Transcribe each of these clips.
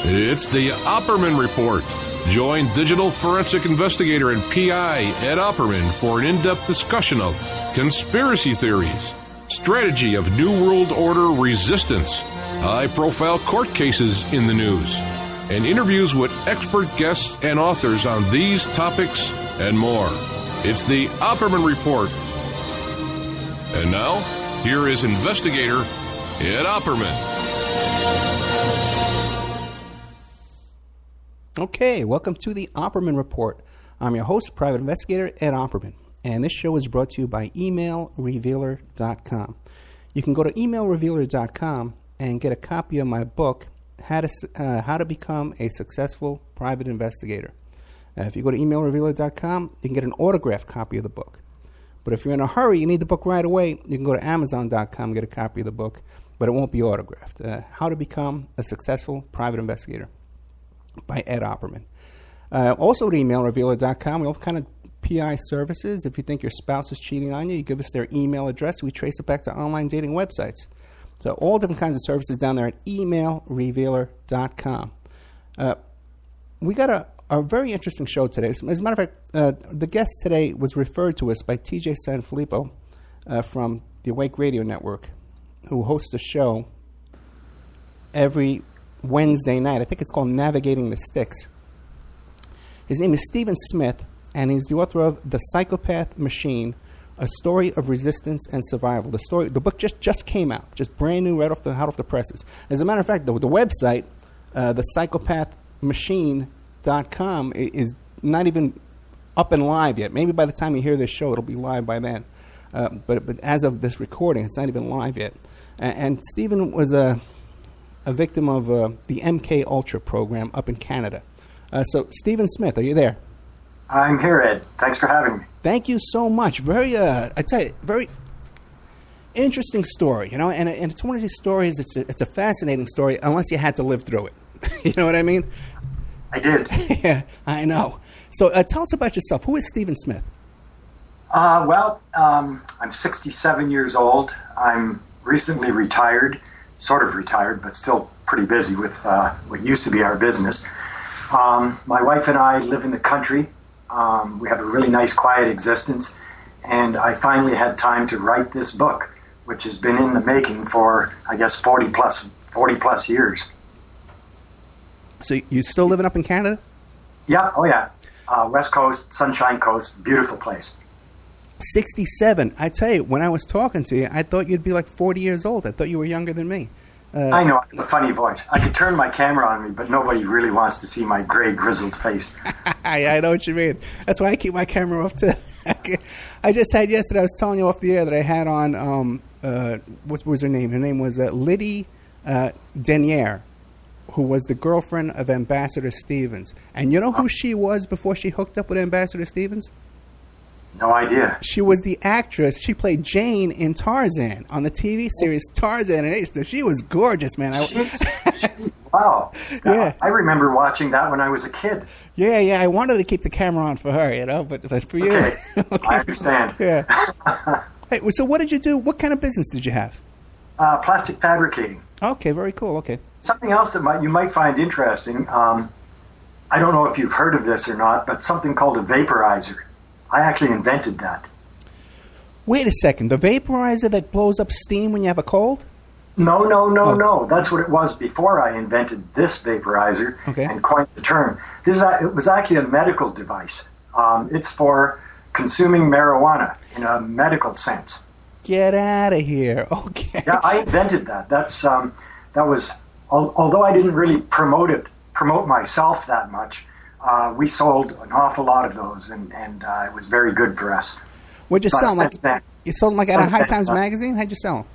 It's the Opperman Report. Join digital forensic investigator and PI Ed Opperman for an in-depth discussion of conspiracy theories, strategy of New World Order resistance, high-profile court cases in the news, and interviews with expert guests and authors on these topics and more. It's the Opperman Report. And now, here is investigator Ed Opperman. Okay, welcome to the Opperman Report. I'm your host, private investigator Ed Opperman, and this show is brought to you by emailrevealer.com. You can go to emailrevealer.com and get a copy of my book, How to Become a Successful Private Investigator. If you go to emailrevealer.com, you can get an autographed copy of the book. But if you're in a hurry, you need the book right away, you can go to amazon.com and get a copy of the book, but it won't be autographed. How to Become a Successful Private Investigator by Ed Opperman. Also at emailrevealer.com, we have kind of PI services. If you think your spouse is cheating on you, you give us their email address. We trace it back to online dating websites. So all different kinds of services down there at emailrevealer.com. We got a very interesting show today. As a matter of fact, the guest today was referred to us by TJ Sanfilippo from the Awake Radio Network, who hosts a show every Wednesday night. I think it's called Navigating the Sticks. His name is Stephen Smith, and he's the author of The Psychopath Machine, A Story of Resistance and Survival. The book just came out, just brand new, right off the presses. As a matter of fact, the website, thepsychopathmachine.com, is not even up and live yet. Maybe by the time you hear this show, it'll be live by then. But as of this recording, it's not even live yet. And Stephen was a victim of the MKULTRA program up in Canada. So, Stephen Smith, are you there? I'm here, Ed. Thanks for having me. Thank you so much. Very, I tell you, very interesting story, you know, and it's one of these stories, it's a fascinating story, unless you had to live through it. You know what I mean? I did. Yeah, I know. So, tell us about yourself. Who is Stephen Smith? I'm 67 years old. I'm recently retired. Sort of retired, but still pretty busy with what used to be our business. My wife and I live in the country. We have a really nice, quiet existence, and I finally had time to write this book, which has been in the making for, I guess, 40 plus years. So you still living up in Canada? Yeah, oh yeah. West Coast, Sunshine Coast, beautiful place. 67. I tell you, when I was talking to you, I thought you'd be like 40 years old. I thought you were younger than me. I know, I have a funny voice. I could turn my camera on me, but nobody really wants to see my gray, grizzled face. I know what you mean. That's why I keep my camera off, too. I just had yesterday, I was telling you off the air that I had on, what was her name? Her name was Liddy Denier, who was the girlfriend of Ambassador Stevens. And you know who she was before she hooked up with Ambassador Stevens? No idea. She was the actress. She played Jane in Tarzan on the TV series Tarzan and H. She was gorgeous, man. Wow. Yeah. I remember watching that when I was a kid. Yeah. I wanted to keep the camera on for her, you know, but for you. Okay. Okay. I understand. Yeah. Hey, so what did you do? What kind of business did you have? Plastic fabricating. Okay, very cool. Okay. Something else that you might find interesting. I don't know if you've heard of this or not, but something called a vaporizer. I actually invented that. Wait a second. The vaporizer that blows up steam when you have a cold? No. That's what it was before I invented this vaporizer and coined the term. It was actually a medical device. It's for consuming marijuana in a medical sense. Get out of here. Okay. Yeah, I invented that. That was, although I didn't really promote myself that much, we sold an awful lot of those, and it was very good for us. What'd you sell? You sold them at a High Times magazine? How'd you sell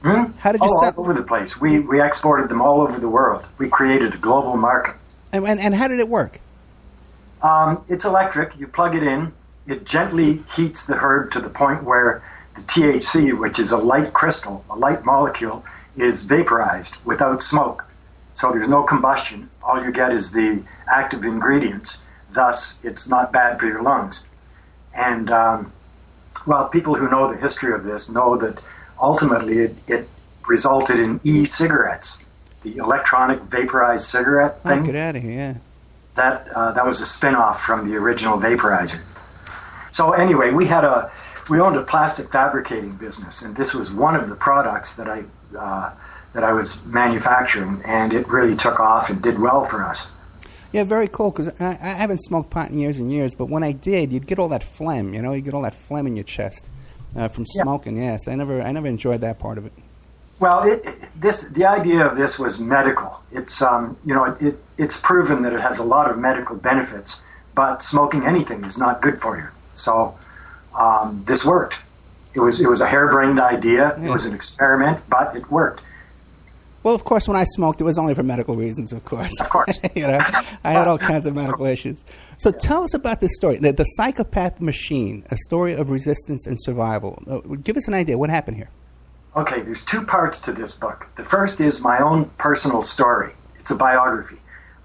them? How did you sell? All over the place. We exported them all over the world. We created a global market. And how did it work? It's electric. You plug it in. It gently heats the herb to the point where the THC, which is a light crystal, a light molecule, is vaporized without smoke. So there's no combustion. All you get is the active ingredients. Thus, it's not bad for your lungs. And, people who know the history of this know that ultimately it resulted in e-cigarettes. the electronic vaporized cigarette thing. Oh, get out of here, yeah. That was a spin-off from the original vaporizer. So anyway, we owned a plastic fabricating business, and this was one of the products that I was manufacturing, and it really took off and did well for us. Yeah, very cool, because I haven't smoked pot in years and years, but when I did, you'd get all that phlegm, you'd get all that phlegm in your chest from smoking, yes. I never enjoyed that part of it. Well, the idea of this was medical. It's it's proven that it has a lot of medical benefits, but smoking anything is not good for you. So this worked. It was a harebrained idea. Yeah. It was an experiment, but it worked. Well, of course, when I smoked, it was only for medical reasons, of course. Of course. I had all kinds of medical issues. So tell us about this story, the Psychopath Machine, a story of resistance and survival. Give us an idea. What happened here? Okay, there's two parts to this book. The first is my own personal story. It's a biography.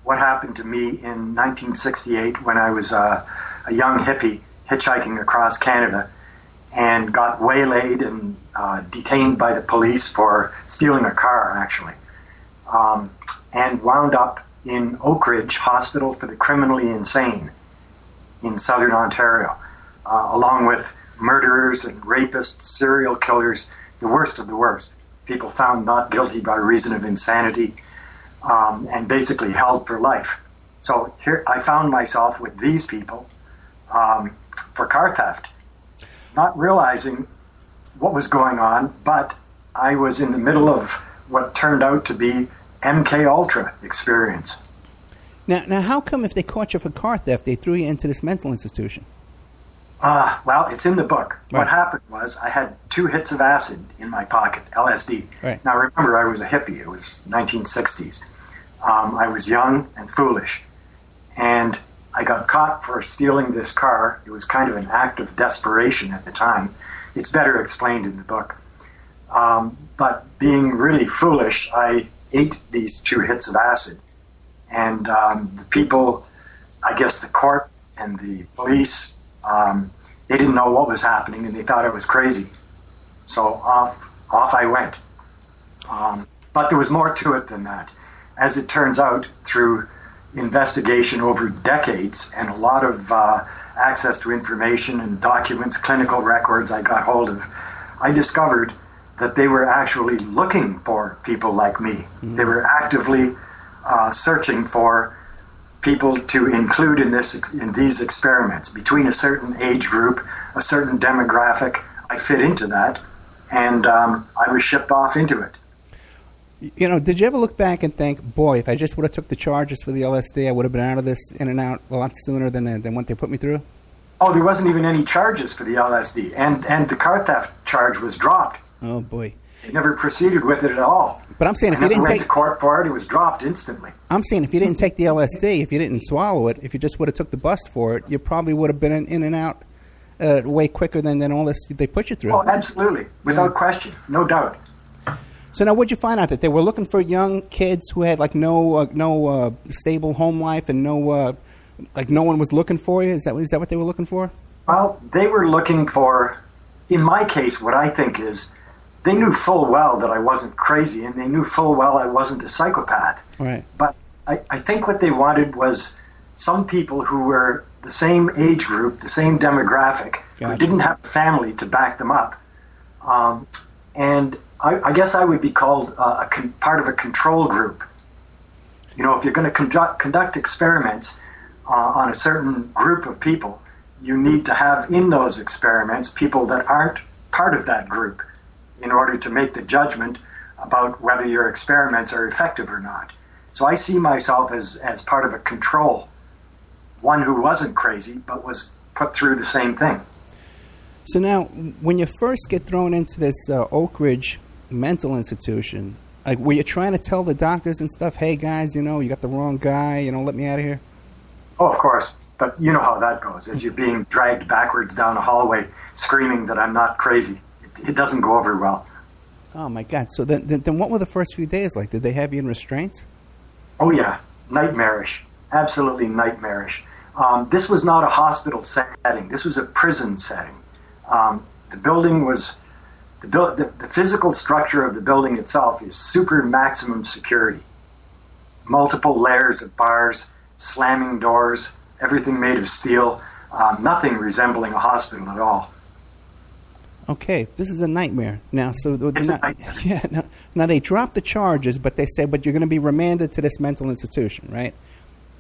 What happened to me in 1968 when I was a young hippie hitchhiking across Canada and got waylaid and detained by the police for stealing a car, actually, and wound up in Oak Ridge Hospital for the Criminally Insane in southern Ontario, along with murderers and rapists, serial killers, the worst of the worst, people found not guilty by reason of insanity, and basically held for life. So here I found myself with these people for car theft, not realizing what was going on, but I was in the middle of what turned out to be MKULTRA experience. Now, how come if they caught you for car theft, they threw you into this mental institution? Well, it's in the book. Right. What happened was I had 2 hits of acid in my pocket, LSD. Right. Now, remember, I was a hippie. It was 1960s. I was young and foolish, and I got caught for stealing this car. It was kind of an act of desperation at the time. It's better explained in the book. But being really foolish, I ate these 2 hits of acid. And the people, I guess the court and the police, they didn't know what was happening, and they thought I was crazy. So off I went. But there was more to it than that. As it turns out, through investigation over decades and a lot of access to information and documents, clinical records I got hold of, I discovered that they were actually looking for people like me. Mm-hmm. They were actively searching for people to include in these experiments between a certain age group, a certain demographic. I fit into that, and I was shipped off into it. Did you ever look back and think, boy, if I just would have took the charges for the LSD, I would have been out of this in and out a lot sooner than what they put me through? Oh, there wasn't even any charges for the LSD, and the car theft charge was dropped. Oh, boy. They never proceeded with it at all. But I'm saying if you didn't went to court for it, it was dropped instantly. I'm saying if you didn't take the LSD, if you didn't swallow it, if you just would have took the bust for it, you probably would have been in and out way quicker than all this they put you through. Oh, absolutely. Without question. No doubt. So now what'd you find out? That they were looking for young kids who had no stable home life and no one was looking for you? Is that what they were looking for? Well, they were looking for, in my case, what I think is, they knew full well that I wasn't crazy, and they knew full well I wasn't a psychopath. Right. But I think what they wanted was some people who were the same age group, the same demographic, who didn't have a family to back them up. And I guess I would be called part of a control group. If you're going to conduct experiments on a certain group of people, you need to have in those experiments people that aren't part of that group, in order to make the judgment about whether your experiments are effective or not. So I see myself as part of a control, one who wasn't crazy but was put through the same thing. So now, when you first get thrown into this Oak Ridge mental institution, were you trying to tell the doctors and stuff, hey guys, you got the wrong guy, let me out of here? Oh, of course. But you know how that goes, as you're being dragged backwards down a hallway screaming that I'm not crazy. It doesn't go over well. Oh, my God. So then what were the first few days like? Did they have you in restraints? Oh, yeah. Nightmarish. Absolutely nightmarish. This was not a hospital setting. This was a prison setting. The building was... The physical structure of the building itself is super maximum security. multiple layers of bars, slamming doors, everything made of steel, nothing resembling a hospital at all. Okay, this is a nightmare. Now, so It's a nightmare. Yeah. Now they dropped the charges, but they said, but you're going to be remanded to this mental institution, right?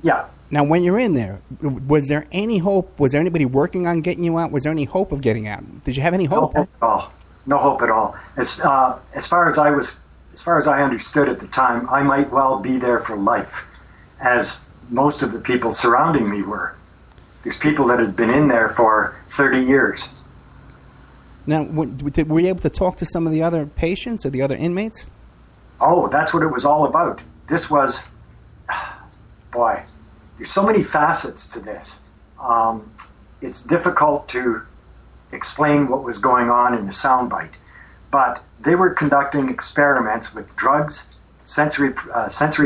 Yeah. Now, when you're in there, was there any hope? Was there anybody working on getting you out? Was there any hope of getting out? Did you have any hope? No hope at all. No hope at all. As far as I understood at the time, I might well be there for life, as most of the people surrounding me were. There's people that had been in there for 30 years. Now, were you able to talk to some of the other patients or the other inmates? Oh, that's what it was all about. This was, boy, there's so many facets to this. It's difficult to explain what was going on in a soundbite, but they were conducting experiments with drugs, sensory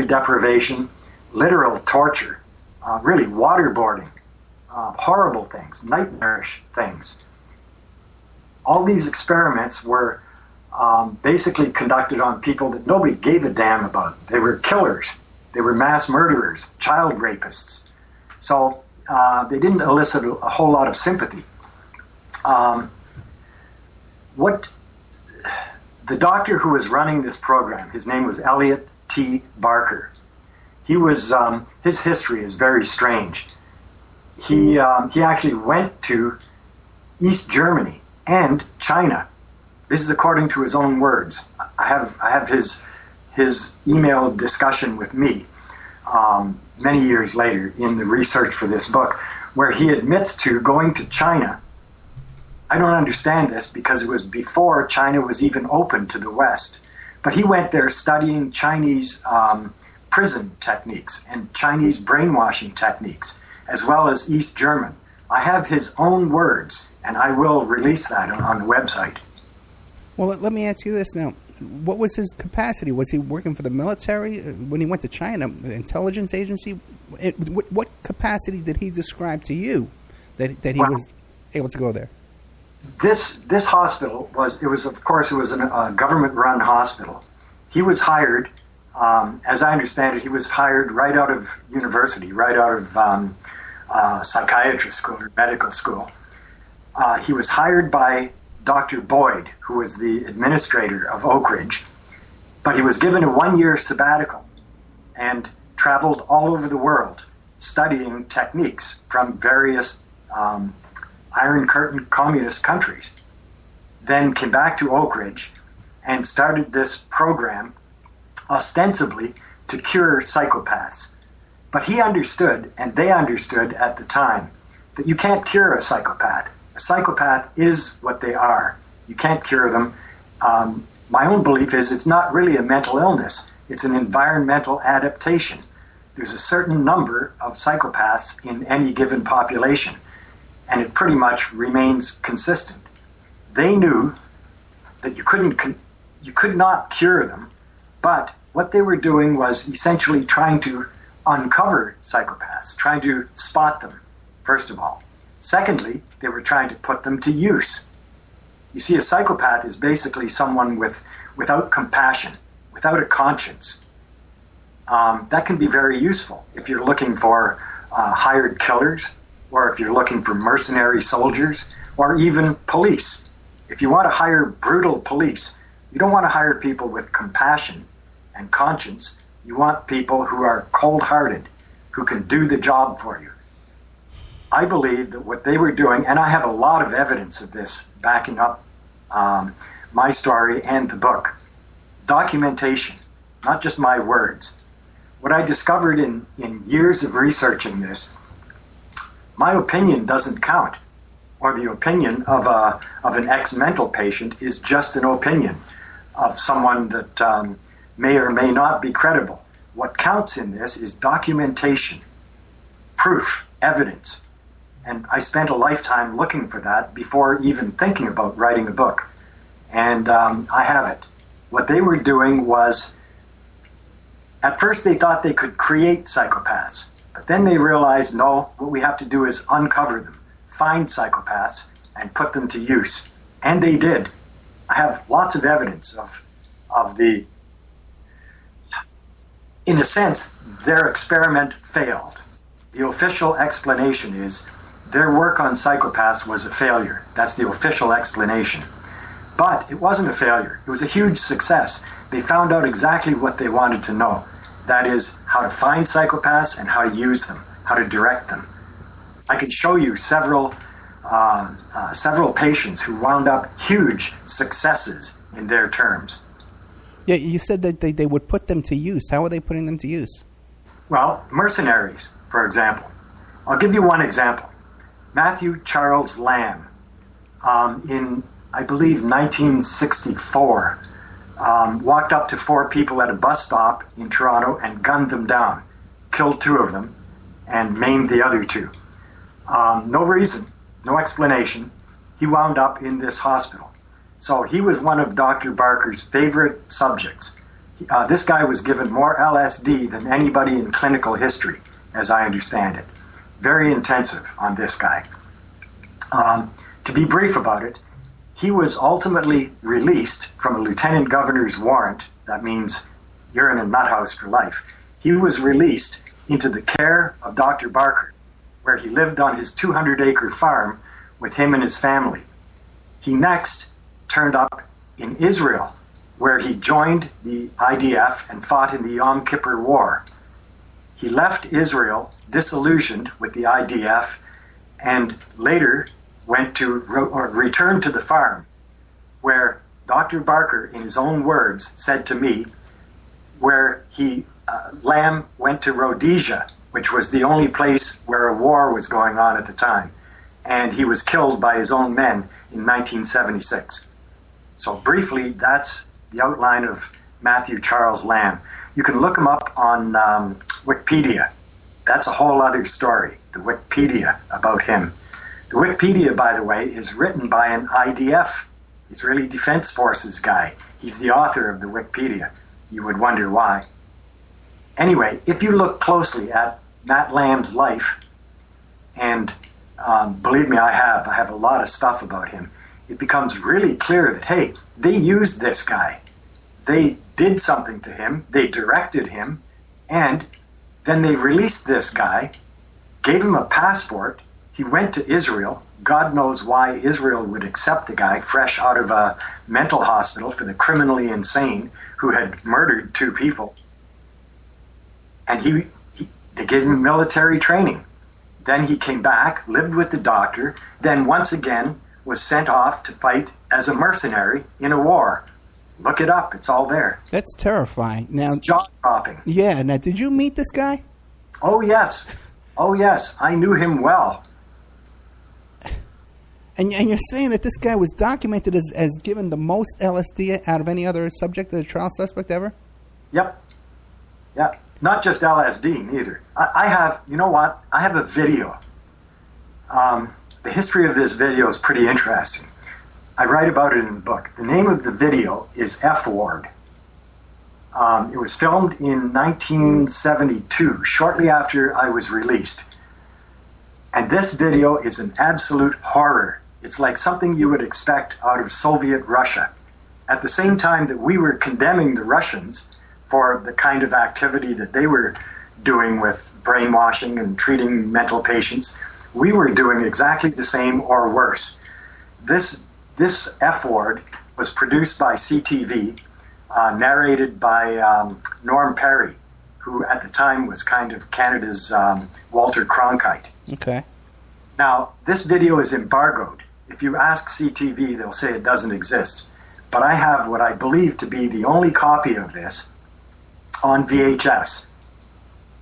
deprivation, literal torture, really waterboarding, horrible things, nightmarish things. All these experiments were basically conducted on people that nobody gave a damn about. They were killers. They were mass murderers, child rapists. So they didn't elicit a whole lot of sympathy. What the doctor who was running this program, his name was Elliot T. Barker. He was his history is very strange. He actually went to East Germany and China. This is according to his own words. I have his email discussion with me many years later in the research for this book, where he admits to going to China. I don't understand this because it was before China was even open to the West. But he went there studying Chinese prison techniques and Chinese brainwashing techniques, as well as East German. I have his own words, and I will release that on the website. Well, let me ask you this now. What was his capacity? Was he working for the military when he went to China, the intelligence agency? What capacity did he describe to you that he was able to go there? This hospital was a government-run hospital. He was hired, as I understand it, he was hired right out of university, right out of psychiatry school or medical school. He was hired by Dr. Boyd, who was the administrator of Oak Ridge, but he was given a 1-year sabbatical and traveled all over the world studying techniques from various Iron Curtain communist countries. Then came back to Oak Ridge and started this program ostensibly to cure psychopaths. But he understood, and they understood at the time, that you can't cure a psychopath. A psychopath is what they are. You can't cure them. My own belief is it's not really a mental illness. It's an environmental adaptation. There's a certain number of psychopaths in any given population, and it pretty much remains consistent. They knew that you could not cure them, but what they were doing was essentially trying to uncover psychopaths, trying to spot them, first of all. Secondly, they were trying to put them to use. You see, a psychopath is basically someone without compassion, without a conscience. That can be very useful if you're looking for hired killers, or if you're looking for mercenary soldiers, or even police. If you want to hire brutal police, you don't want to hire people with compassion and conscience. You want people who are cold-hearted, who can do the job for you. I believe that what they were doing, and I have a lot of evidence of this backing up my story and the book, documentation, not just my words. What I discovered in years of researching this, my opinion doesn't count, or the opinion of an ex-mental patient is just an opinion of someone that may or may not be credible. What counts in this is documentation, proof, evidence. And I spent a lifetime looking for that before even thinking about writing the book. And I have it. What they were doing was, at first they thought they could create psychopaths. But then they realized, no, what we have to do is uncover them, find psychopaths, and put them to use. And they did. I have lots of evidence of the, in a sense, their experiment failed. The official explanation is their work on psychopaths was a failure. That's the official explanation. But it wasn't a failure. It was a huge success. They found out exactly what they wanted to know. That is, how to find psychopaths and how to use them, how to direct them. I could show you several patients who wound up huge successes in their terms. Yeah, you said that they would put them to use. How are they putting them to use? Well, mercenaries, for example. I'll give you one example. Matthew Charles Lamb, in, I believe, 1964, walked up to 4 people at a bus stop in Toronto and gunned them down, killed 2 of them, and maimed the other 2. No reason, no explanation. He wound up in this hospital. So he was one of Dr. Barker's favorite subjects. This guy was given more LSD than anybody in clinical history, as I understand it. Very intensive on this guy. To be brief about it, he was ultimately released from a lieutenant governor's warrant. That means you're in a nut house for life. He was released into the care of Dr. Barker, where he lived on his 200-acre farm with him and his family. He next turned up in Israel, where he joined the IDF and fought in the Yom Kippur War. He left Israel disillusioned with the IDF and later returned to the farm, where Dr. Barker, in his own words, said to me, where Lamb went to Rhodesia, which was the only place where a war was going on at the time, and he was killed by his own men in 1976. So briefly, that's the outline of Matthew Charles Lamb. You can look him up on Wikipedia. That's a whole other story, the Wikipedia about him. The Wikipedia, by the way, is written by an IDF, Israeli Defense Forces guy. He's the author of the Wikipedia. You would wonder why. Anyway, if you look closely at Matt Lamb's life, and believe me, I have a lot of stuff about him, it becomes really clear that, hey, they used this guy. They did something to him, they directed him, and then they released this guy, gave him a passport. He went to Israel. God knows why Israel would accept a guy fresh out of a mental hospital for the criminally insane who had murdered 2 people. And they gave him military training. Then he came back, lived with the doctor, then once again was sent off to fight as a mercenary in a war. Look it up. It's all there. That's terrifying. Now, it's jaw-dropping. Yeah. Now, did you meet this guy? Oh, yes. Oh, yes. I knew him well. And you're saying that this guy was documented as given the most LSD out of any other subject, the trial suspect ever? Yep. Yeah. Not just LSD, neither. I have, you know what? I have a video. The history of this video is pretty interesting. I write about it in the book. The name of the video is F Ward. It was filmed in 1972, shortly after I was released. And this video is an absolute horror. It's like something you would expect out of Soviet Russia. At the same time that we were condemning the Russians for the kind of activity that they were doing with brainwashing and treating mental patients, we were doing exactly the same or worse. This F Ward was produced by CTV, narrated by Norm Perry, who at the time was kind of Canada's Walter Cronkite. Okay. Now, this video is embargoed. If you ask CTV, they'll say it doesn't exist. But I have what I believe to be the only copy of this on VHS.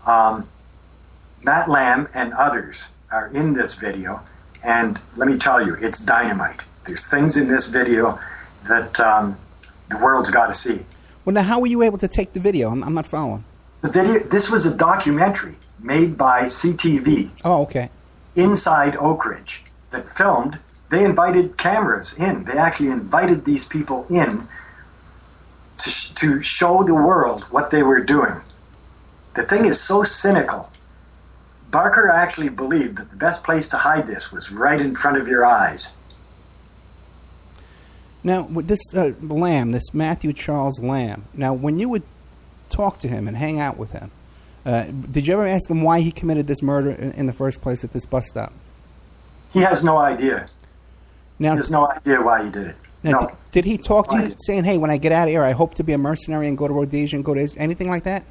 Matt Lamb and others are in this video, and let me tell you, it's dynamite. There's things in this video that the world's got to see. Well, now, how were you able to take the video? I'm not following. The video. This was a documentary made by CTV. Oh, okay. Inside Oak Ridge that filmed. They invited cameras in. They actually invited these people in to show the world what they were doing. The thing is so cynical. Barker actually believed that the best place to hide this was right in front of your eyes. Now, with this Lamb, this Matthew Charles Lamb, now when you would talk to him and hang out with him, Did you ever ask him why he committed this murder in the first place at this bus stop? He has no idea. Now, he has no idea why he did it. Now, no. Did he talk to you saying, hey, when I get out of here, I hope to be a mercenary and go to Rhodesia and go to anything like that?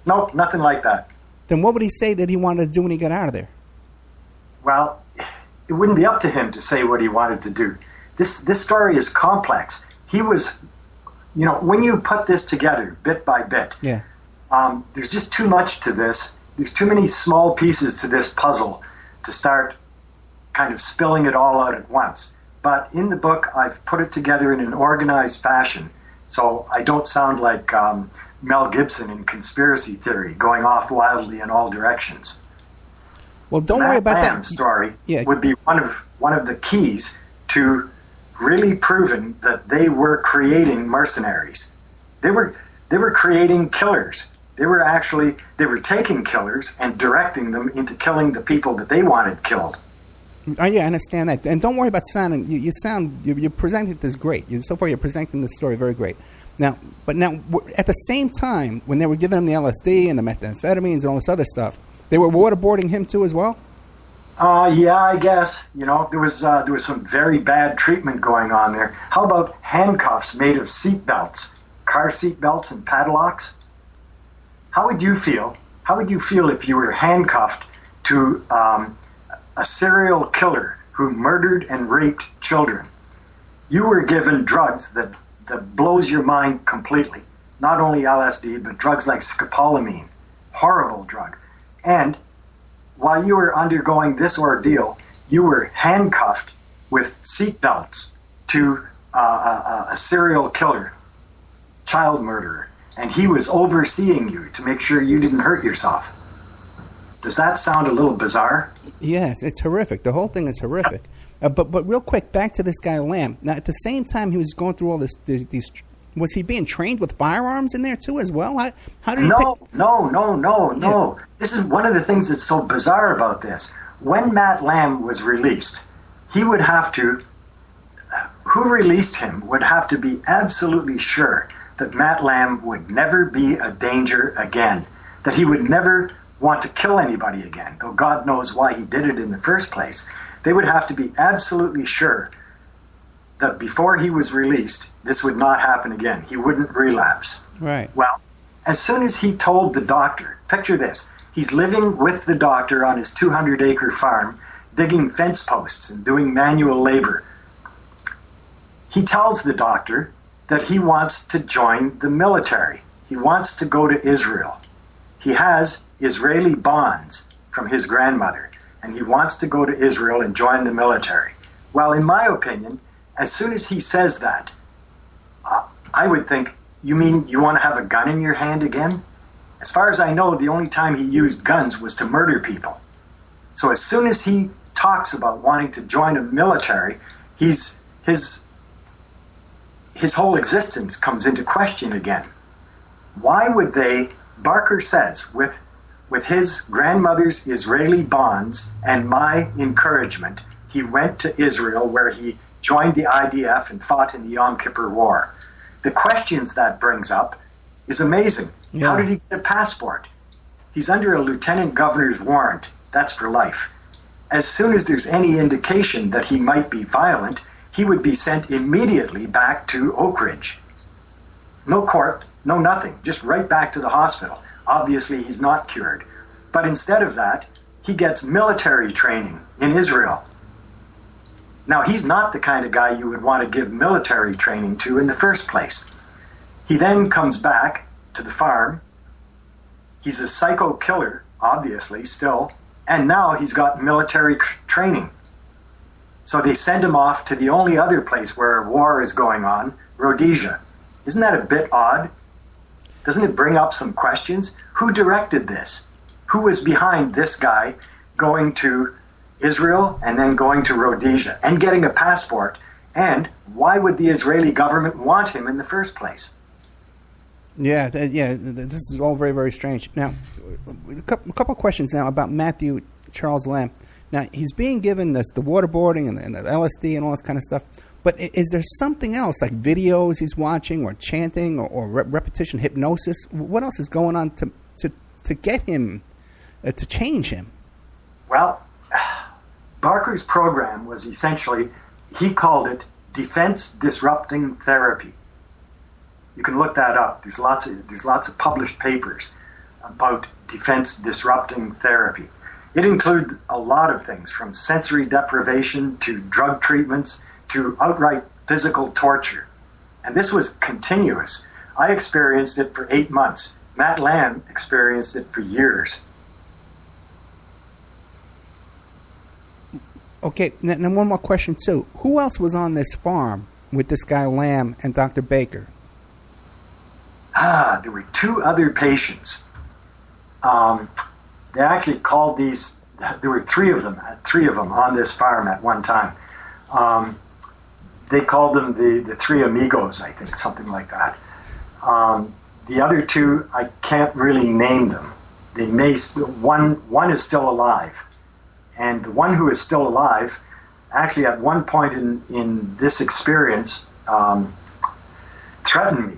No, nothing like that. Then what would he say that he wanted to do when he got out of there? Well, it wouldn't be up to him to say what he wanted to do. This story is complex. He was, when you put this together bit by bit, there's just too much to this. There's too many small pieces to this puzzle to start kind of spilling it all out at once. But in the book, I've put it together in an organized fashion, so I don't sound like Mel Gibson in Conspiracy Theory, going off wildly in all directions. Well, don't worry about that. Story would be one of the keys to really proving that they were creating mercenaries. They were creating killers. They were taking killers and directing them into killing the people that they wanted killed. Oh, yeah, I understand that. And don't worry about sounding. You're presenting this great. So far, you're presenting this story very great. Now, at the same time, when they were giving him the LSD and the methamphetamines and all this other stuff, they were waterboarding him too as well? Yeah, I guess. There was some very bad treatment going on there. How about handcuffs made of seat belts, car seat belts and padlocks? How would you feel? How would you feel if you were handcuffed to a serial killer who murdered and raped children? You were given drugs that blows your mind completely. Not only LSD, but drugs like scopolamine. Horrible drug. And while you were undergoing this ordeal, you were handcuffed with seat belts to a serial killer, child murderer, and he was overseeing you to make sure you didn't hurt yourself. Does that sound a little bizarre? Yes, it's horrific. The whole thing is horrific. But real quick, back to this guy Lamb. Now, at the same time he was going through all these was he being trained with firearms in there too as well? How did he No. This is one of the things that's so bizarre about this. When Matt Lamb was released, who released him would have to be absolutely sure that Matt Lamb would never be a danger again, that he would never want to kill anybody again, though God knows why he did it in the first place. They would have to be absolutely sure that before he was released, this would not happen again. He wouldn't relapse. Right. Well, as soon as he told the doctor, picture this, he's living with the doctor on his 200-acre farm, digging fence posts and doing manual labor. He tells the doctor that he wants to join the military. He wants to go to Israel. He has Israeli bonds from his grandmother, and he wants to go to Israel and join the military. Well, in my opinion, as soon as he says that, I would think, you mean you want to have a gun in your hand again? As far as I know, the only time he used guns was to murder people. So as soon as he talks about wanting to join a military, his whole existence comes into question again. Why would they, Barker says, with his grandmother's Israeli bonds and my encouragement, he went to Israel where he joined the IDF and fought in the Yom Kippur War. The questions that brings up is amazing. Yeah. How did he get a passport? He's under a lieutenant governor's warrant. That's for life. As soon as there's any indication that he might be violent, he would be sent immediately back to Oak Ridge. No court, no nothing, just right back to the hospital. Obviously, he's not cured. But instead of that, he gets military training in Israel. Now, he's not the kind of guy you would want to give military training to in the first place. He then comes back to the farm. He's a psycho killer, obviously, still. And now he's got military training. So they send him off to the only other place where a war is going on, Rhodesia. Isn't that a bit odd? Doesn't it bring up some questions? Who directed this? Who was behind this guy going to Israel and then going to Rhodesia and getting a passport? And why would the Israeli government want him in the first place? Yeah, this is all very, very strange. Now, a couple of questions now about Matthew Charles Lamb. Now, he's being given the waterboarding and the LSD and all this kind of stuff. But is there something else, like videos he's watching or chanting or repetition hypnosis? What else is going on to to get him, to change him? Well, Barker's program was essentially, he called it defense disrupting therapy. You can look that up. There's lots of published papers about defense disrupting therapy. It includes a lot of things, from sensory deprivation to drug treatments to outright physical torture. And this was continuous. I experienced it for 8 months. Matt Lamb experienced it for years. Okay, now one more question too. Who else was on this farm with this guy Lamb and Dr. Baker? There were 2 other patients. They actually called these, there were three of them on this farm at one time. They called them the Three Amigos, I think, something like that. The other 2, I can't really name them. They may, one is still alive. And the one who is still alive, actually at one point in this experience, threatened me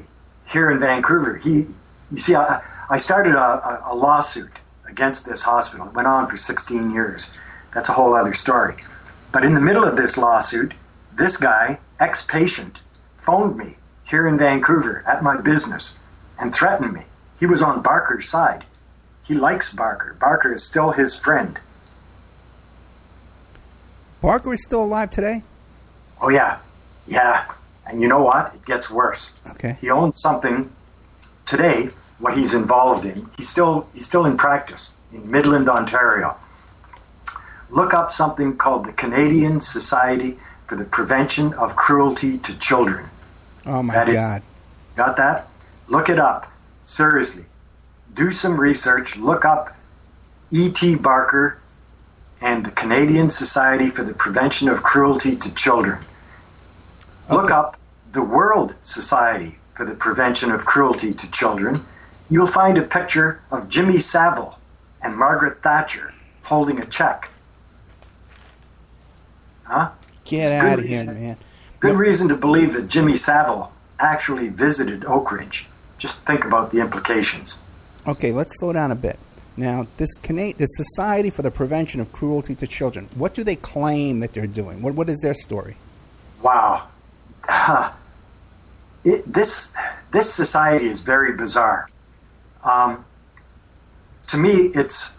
here in Vancouver. You see, I started a lawsuit against this hospital. It went on for 16 years. That's a whole other story. But in the middle of this lawsuit, this guy, ex-patient, phoned me here in Vancouver at my business and threatened me. He was on Barker's side. He likes Barker. Barker is still his friend. Barker is still alive today? Oh, yeah. Yeah. And you know what? It gets worse. Okay. He owns something today, what he's involved in. He's still in practice in Midland, Ontario. Look up something called the Canadian Society for the Prevention of Cruelty to Children. Oh, my God. Got that? Look it up. Seriously. Do some research. Look up E.T. Barker and the Canadian Society for the Prevention of Cruelty to Children. Look up the World Society for the Prevention of Cruelty to Children. You'll find a picture of Jimmy Savile and Margaret Thatcher holding a check. Huh? Get out of here, man. Good reason to believe that Jimmy Savile actually visited Oak Ridge. Just think about the implications. Okay, let's slow down a bit. Now, this Society for the Prevention of Cruelty to Children, what do they claim that they're doing? What is their story? Wow. This society is very bizarre. To me, it's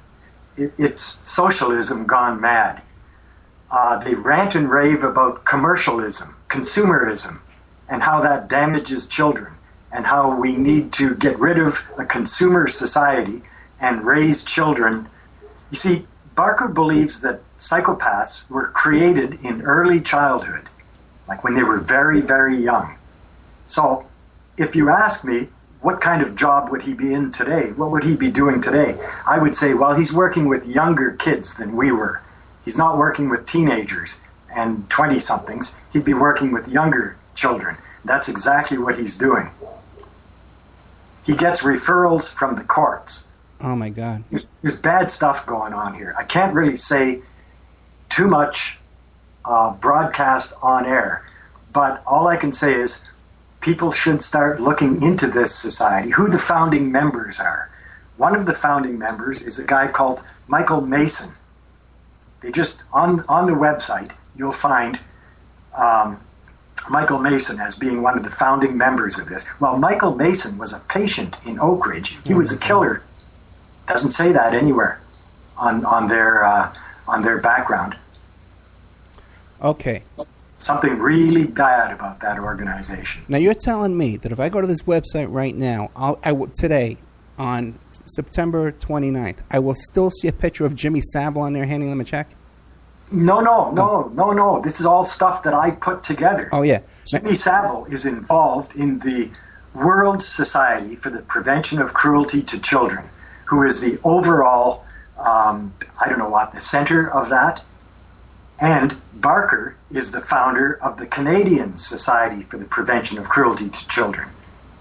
socialism gone mad. They rant and rave about commercialism, consumerism, and how that damages children, and how we need to get rid of a consumer society and raise children. You see, Barker believes that psychopaths were created in early childhood, like when they were very, very young. So if you ask me, what kind of job would he be in today? What would he be doing today? I would say, well, he's working with younger kids than we were. He's not working with teenagers and 20-somethings. He'd be working with younger children. That's exactly what he's doing. He gets referrals from the courts. Oh, my God. There's bad stuff going on here. I can't really say too much broadcast on air, but all I can say is people should start looking into this society, who the founding members are. One of the founding members is a guy called Michael Mason. They just, on the website, you'll find Michael Mason as being one of the founding members of this. Well, Michael Mason was a patient in Oak Ridge. He was a killer. Doesn't say that anywhere on their background. Okay. Something really bad about that organization. Now you're telling me that if I go to this website right now, I will today on September 29th, I will still see a picture of Jimmy Savile on there handing them a check? No. This is all stuff that I put together. Oh, yeah. Jimmy Savile is involved in the World Society for the Prevention of Cruelty to Children, who is the overall, the center of that. And Barker is the founder of the Canadian Society for the Prevention of Cruelty to Children.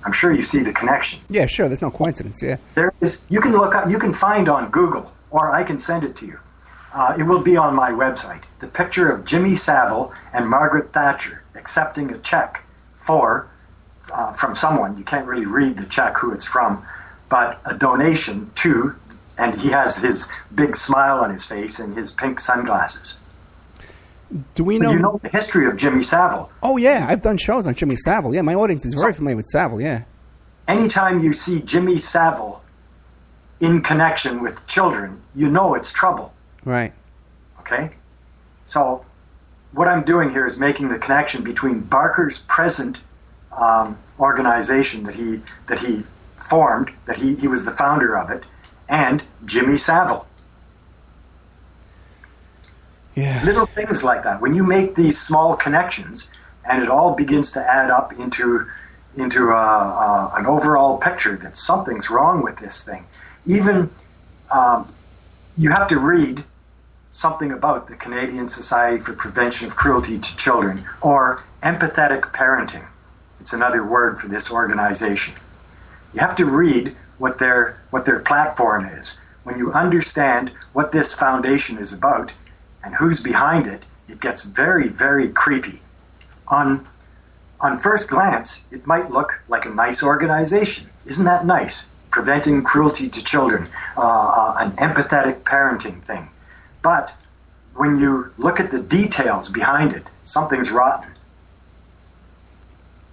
I'm sure you see the connection. Yeah, sure. There's no coincidence, yeah. There is. You can look up, you can find on Google, or I can send it to you. It will be on my website. The picture of Jimmy Savile and Margaret Thatcher accepting a check from someone. You can't really read the check, who it's from. but a donation to, and he has his big smile on his face and his pink sunglasses. Do we know? You know the history of Jimmy Savile. Oh, yeah. I've done shows on Jimmy Savile. Yeah, my audience is very familiar with Savile, yeah. Anytime you see Jimmy Savile in connection with children, you know it's trouble. Right. Okay? So what I'm doing here is making the connection between Barker's present organization that he formed, that he was the founder of it, and Jimmy Savile. Yeah. Little things like that. When you make these small connections, and it all begins to add up into an overall picture that something's wrong with this thing. Even you have to read something about the Canadian Society for Prevention of Cruelty to Children, or empathetic parenting. It's another word for this organization. You have to read what their platform is. When you understand what this foundation is about and who's behind it, it gets very, very creepy. On first glance, it might look like a nice organization. Isn't that nice? Preventing cruelty to children, an empathetic parenting thing. But when you look at the details behind it, something's rotten.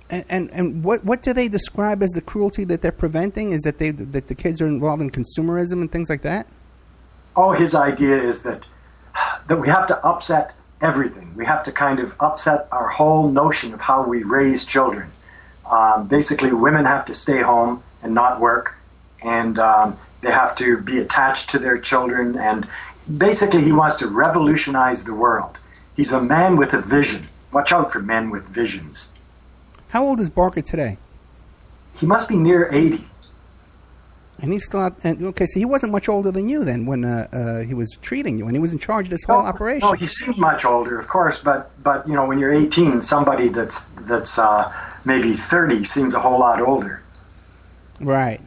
And what do they describe as the cruelty that they're preventing? Is that that the kids are involved in consumerism and things like that? Oh, his idea is that we have to upset everything. We have to kind of upset our whole notion of how we raise children. Basically, women have to stay home and not work, and they have to be attached to their children. And basically, he wants to revolutionize the world. He's a man with a vision. Watch out for men with visions. How old is Barker today? He must be near 80. And he's still out. And, okay, so he wasn't much older than you then when he was treating you, and he was in charge of this whole operation. No, he seemed much older, of course, but you know, when you're 18, somebody that's maybe 30 seems a whole lot older. Right.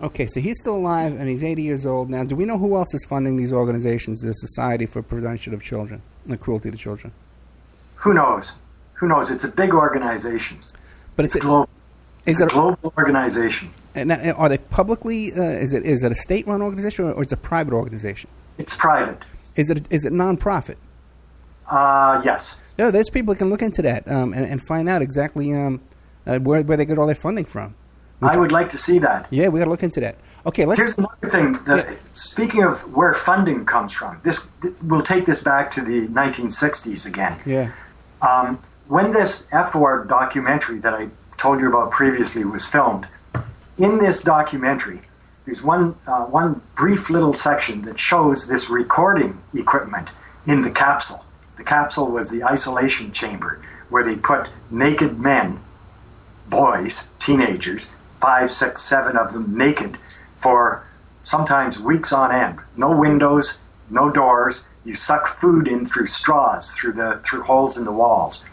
Okay, so he's still alive, and he's 80 years old now. Do we know who else is funding these organizations, the Society for Prevention of Children and Cruelty to Children? Who knows? It's a big organization. But it's global. It's a global organization. And are they publicly? Is it a state-run organization or it's a private organization? It's private. Is it non-profit? Yes. Yeah, there's people that can look into that and find out exactly where they get all their funding from. I would like to see that. Yeah, we got to look into that. Okay, Here's another thing. Speaking of where funding comes from, we'll take this back to the 1960s again. Yeah. When this F-word documentary that I told you about previously was filmed, in this documentary, there's one brief little section that shows this recording equipment in the capsule. The capsule was the isolation chamber where they put naked men, boys, teenagers, 5, 6, 7 of them naked for sometimes weeks on end. No windows, no doors. You suck food in through straws, through holes in the walls.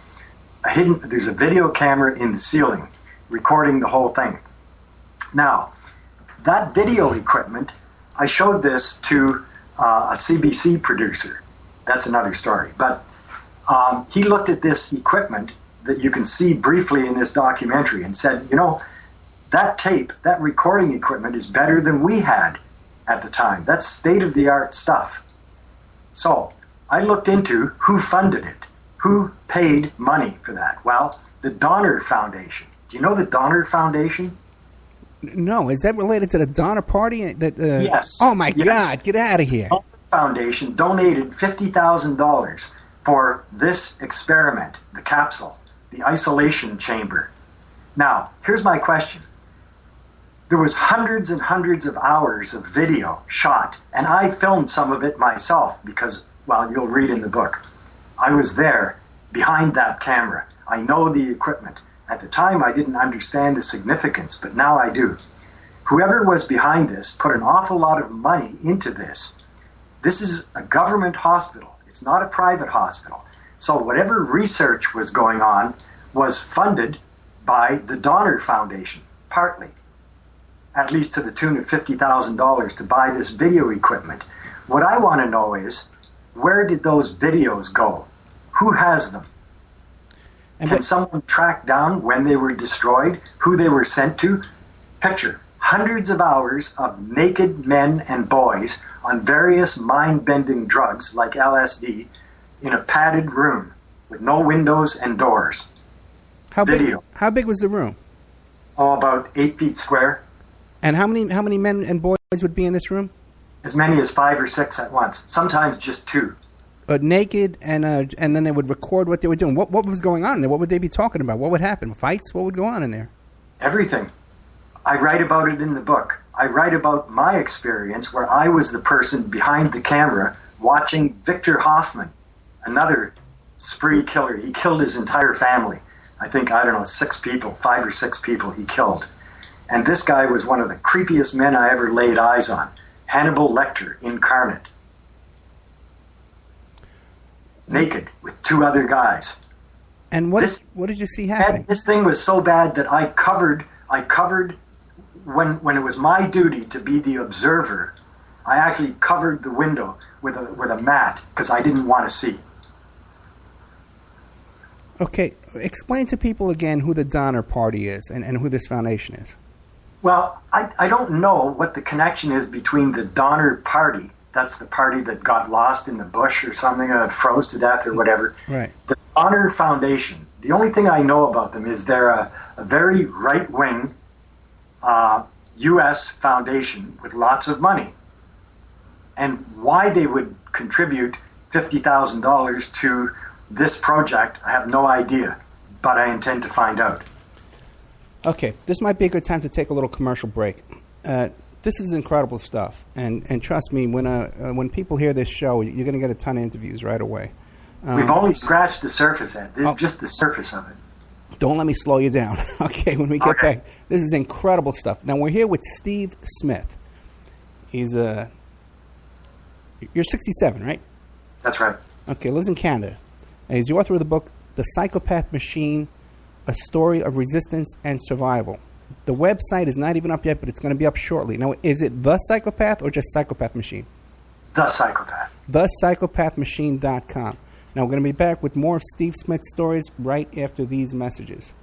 There's a video camera in the ceiling recording the whole thing. Now, that video equipment, I showed this to a CBC producer. That's another story. But he looked at this equipment that you can see briefly in this documentary and said, you know, that tape, that recording equipment is better than we had at the time. That's state-of-the-art stuff. So I looked into who funded it, who paid money for that. Well, the Donner Foundation. Do you know the Donner Foundation? No. Is that related to the Donner Party? Yes. Oh, my God. Get out of here. The Donner Foundation donated $50,000 for this experiment, the capsule, the isolation chamber. Now, here's my question. There was hundreds and hundreds of hours of video shot, and I filmed some of it myself because, well, you'll read in the book. I was there behind that camera. I know the equipment. At the time, I didn't understand the significance, but now I do. Whoever was behind this put an awful lot of money into this. This is a government hospital. It's not a private hospital. So whatever research was going on was funded by the Donner Foundation, partly, at least to the tune of $50,000 to buy this video equipment. What I want to know is, where did those videos go? Who has them? Can someone track down when they were destroyed, who they were sent to? Picture hundreds of hours of naked men and boys on various mind-bending drugs like LSD in a padded room with no windows and doors. How Video. How big was the room? Oh, about 8 feet square. And how many men and boys would be in this room? As many as 5 or 6 at once. Sometimes just 2. But naked, and then they would record what they were doing. What was going on in there? What would they be talking about? What would happen? Fights? What would go on in there? Everything. I write about it in the book. I write about my experience where I was the person behind the camera watching Victor Hoffman, another spree killer. He killed his entire family. I think, 6 people, 5 or 6 people he killed. And this guy was one of the creepiest men I ever laid eyes on. Hannibal Lecter incarnate. Naked with 2 other guys. And what did you see happening? This thing was so bad that I covered when it was my duty to be the observer, I actually covered the window with a mat because I didn't want to see. Okay, explain to people again who the Donner Party is and who this foundation is. Well, I don't know what the connection is between the Donner Party, that's the party that got lost in the bush or something, froze to death or whatever. Right. The Donner Foundation, the only thing I know about them is they're a very right-wing U.S. foundation with lots of money. And why they would contribute $50,000 to this project, I have no idea, but I intend to find out. Okay, this might be a good time to take a little commercial break. This is incredible stuff, and trust me, when people hear this show, you're going to get a ton of interviews right away. We've only scratched the surface, Ed. This is just the surface of it. Don't let me slow you down. Okay, when we get back, this is incredible stuff. Now, we're here with Steve Smith. He's you're 67, right? That's right. Okay, lives in Canada. And he's the author of the book, The Psychopath Machine, A Story of Resistance and Survival. The website is not even up yet, but it's going to be up shortly. Now, is it The Psychopath or just Psychopath Machine? The Psychopath. ThePsychopathMachine.com. Now, we're going to be back with more of Steve Smith's stories right after these messages.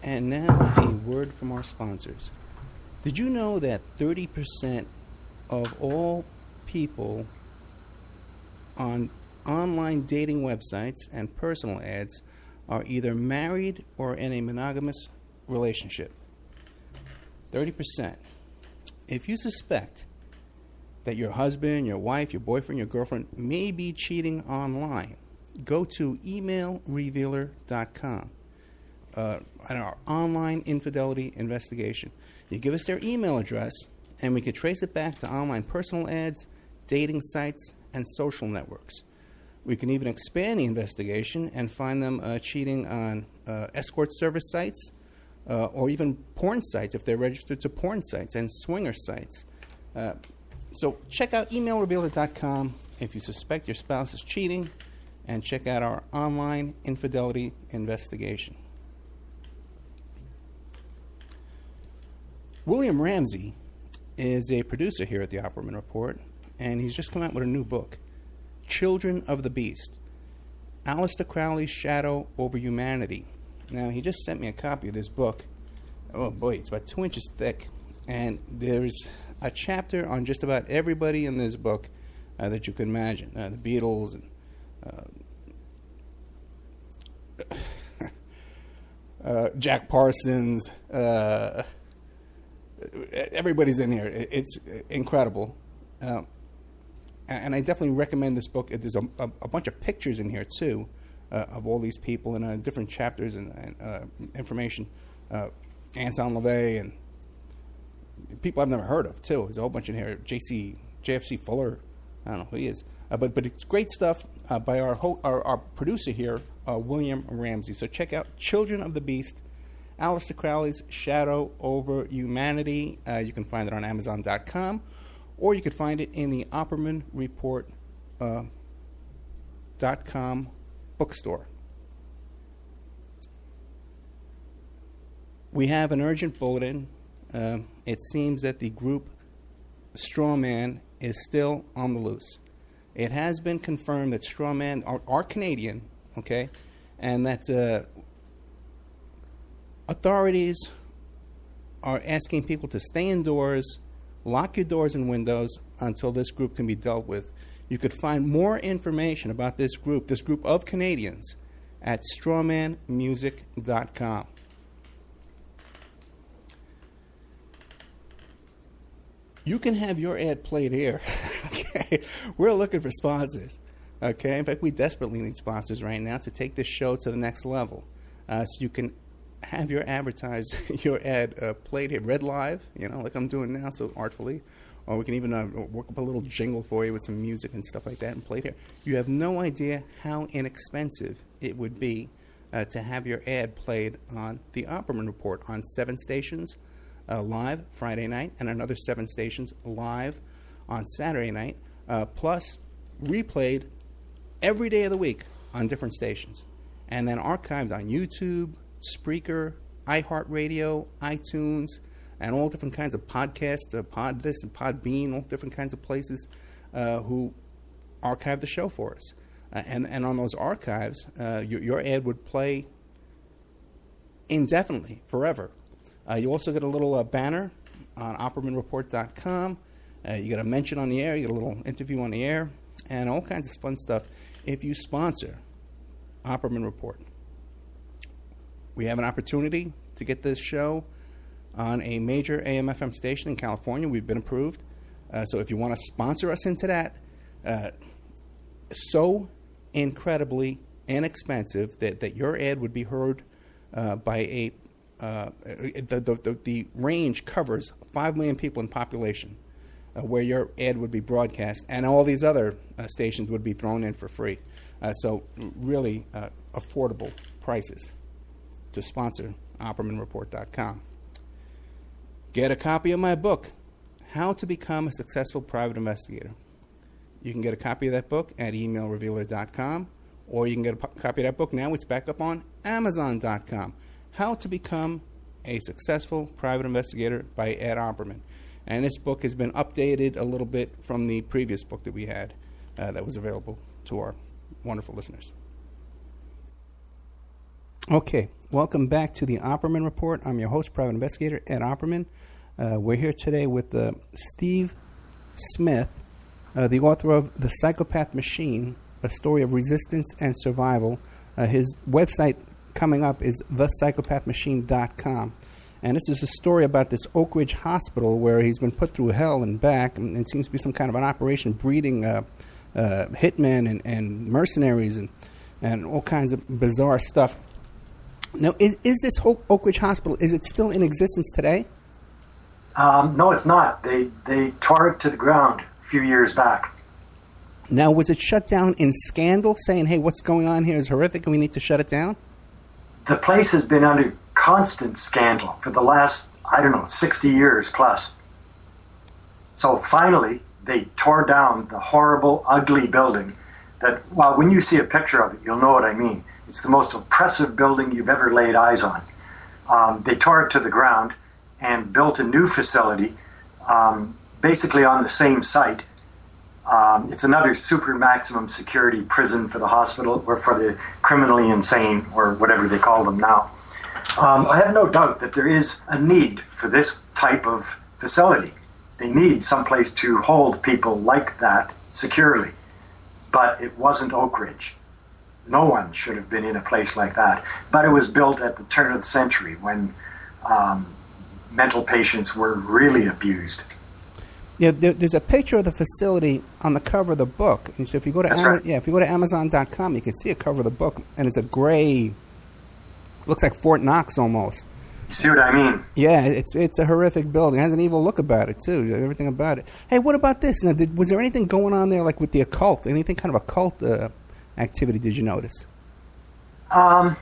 And now, a word from our sponsors. Did you know that 30% of all people on online dating websites and personal ads are either married or in a monogamous relationship? 30%. If you suspect that your husband, your wife, your boyfriend, your girlfriend may be cheating online, go to emailrevealer.com and our online infidelity investigation. You give us their email address, and we can trace it back to online personal ads, dating sites, and social networks. We can even expand the investigation and find them cheating on escort service sites or even porn sites if they're registered to porn sites and swinger sites. So check out emailrevealer.com if you suspect your spouse is cheating, and check out our online infidelity investigation. William Ramsey is a producer here at the Opperman Report, and he's just come out with a new book, Children of the Beast, Aleister Crowley's Shadow Over Humanity. Now, he just sent me a copy of this book. Oh boy, it's about 2 inches thick, and there's a chapter on just about everybody in this book that you can imagine. The Beatles, and Jack Parsons, everybody's in here. It's incredible. And I definitely recommend this book. There's a bunch of pictures in here, too, of all these people in different chapters and information. Anton LaVey and people I've never heard of, too. There's a whole bunch in here. JFC Fuller. I don't know who he is. But it's great stuff by our producer here, William Ramsey. So check out Children of the Beast, Aleister Crowley's Shadow Over Humanity. You can find it on Amazon.com, or you could find it in the Opperman Report.com bookstore. We have an urgent bulletin. It seems that the group Strawman is still on the loose. It has been confirmed that Strawman are Canadian, okay, and that authorities are asking people to stay indoors, lock your doors and windows until this group can be dealt with. You could find more information about this group of Canadians, at strawmanmusic.com. You can have your ad played here. Okay, we're looking for sponsors. Okay, in fact, we desperately need sponsors right now to take this show to the next level. So you can have your your ad played here, read live, like I'm doing now, so artfully. Or we can even work up a little jingle for you with some music and stuff like that and play it here. You have no idea how inexpensive it would be to have your ad played on the Opperman Report on 7 stations live Friday night and another 7 stations live on Saturday night, plus replayed every day of the week on different stations, and then archived on YouTube, Spreaker, iHeartRadio, iTunes, and all different kinds of podcasts, Pod This and Podbean, all different kinds of places who archive the show for us. And on those archives, your ad would play indefinitely, forever. You also get a little banner on OppermanReport.com. You get a mention on the air, you get a little interview on the air, and all kinds of fun stuff if you sponsor Opperman Report. We have an opportunity to get this show on a major AM/FM station in California. We've been approved. So if you want to sponsor us into that, so incredibly inexpensive that your ad would be heard by the range covers 5 million people in population where your ad would be broadcast, and all these other stations would be thrown in for free. So really affordable prices to sponsor OppermanReport.com. Get a copy of my book, How to Become a Successful Private Investigator. You can get a copy of that book at emailrevealer.com, or you can get a copy of that book now. It's back up on Amazon.com. How to Become a Successful Private Investigator by Ed Opperman. And this book has been updated a little bit from the previous book that we had that was available to our wonderful listeners. Okay, welcome back to the Opperman Report. I'm your host, Private Investigator Ed Opperman. We're here today with Steve Smith, the author of The Psychopath Machine, A Story of Resistance and Survival. His website coming up is thepsychopathmachine.com. And this is a story about this Oak Ridge hospital where he's been put through hell and back, and it seems to be some kind of an operation breeding hitmen and mercenaries and all kinds of bizarre stuff. Now, is this Oak Ridge hospital, is it still in existence today? No, it's not. They tore it to the ground a few years back. Now, was it shut down in scandal, saying, hey, what's going on here is horrific and we need to shut it down? The place has been under constant scandal for the last, 60 years plus. So finally, they tore down the horrible, ugly building that, well, when you see a picture of it, you'll know what I mean. It's the most oppressive building you've ever laid eyes on. They tore it to the ground and built a new facility, basically on the same site. It's another super maximum security prison for the hospital, or for the criminally insane, or whatever they call them now. I have no doubt that there is a need for this type of facility. They need someplace to hold people like that securely. But it wasn't Oak Ridge. No one should have been in a place like that. But it was built at the turn of the century when mental patients were really abused. Yeah, there's a picture of the facility on the cover of the book. And so if you go to if you go to Amazon.com, you can see a cover of the book, and it's a gray, looks like Fort Knox almost. You see what I mean? Yeah, it's a horrific building. It has an evil look about it too. Everything about it. Hey, what about this? Now, was there anything going on there, like with the occult? Anything kind of occult activity? Did you notice? I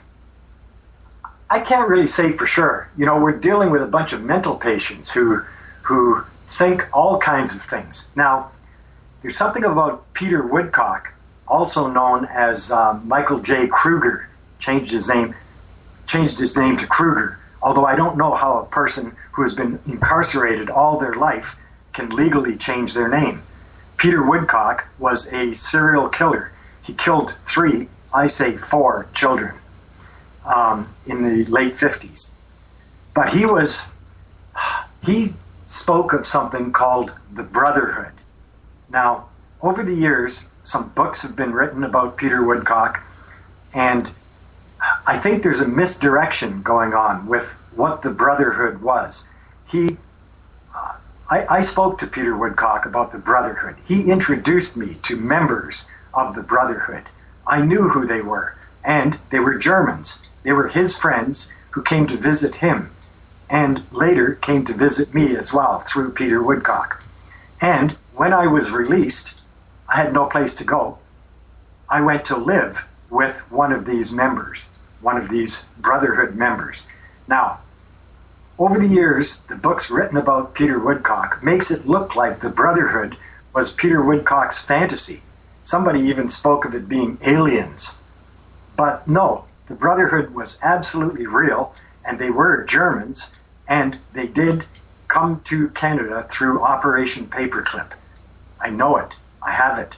can't really say for sure. We're dealing with a bunch of mental patients who think all kinds of things. Now, there's something about Peter Woodcock, also known as Michael J. Kruger, changed his name to Kruger, although I don't know how a person who has been incarcerated all their life can legally change their name. Peter Woodcock was a serial killer. He killed 4 children in the late 50s. But he was he spoke of something called the Brotherhood. Now, over the years, some books have been written about Peter Woodcock, and I think there's a misdirection going on with what the Brotherhood was. I spoke to Peter Woodcock about the Brotherhood. He introduced me to members of the Brotherhood. I knew who they were, and they were Germans. They were his friends who came to visit him, and later came to visit me as well through Peter Woodcock. And when I was released, I had no place to go. I went to live with one of these members, one of these Brotherhood members. Now, over the years, the books written about Peter Woodcock makes it look like the Brotherhood was Peter Woodcock's fantasy. Somebody even spoke of it being aliens. But no, the Brotherhood was absolutely real, and they were Germans, and they did come to Canada through Operation Paperclip. I know it. I have it.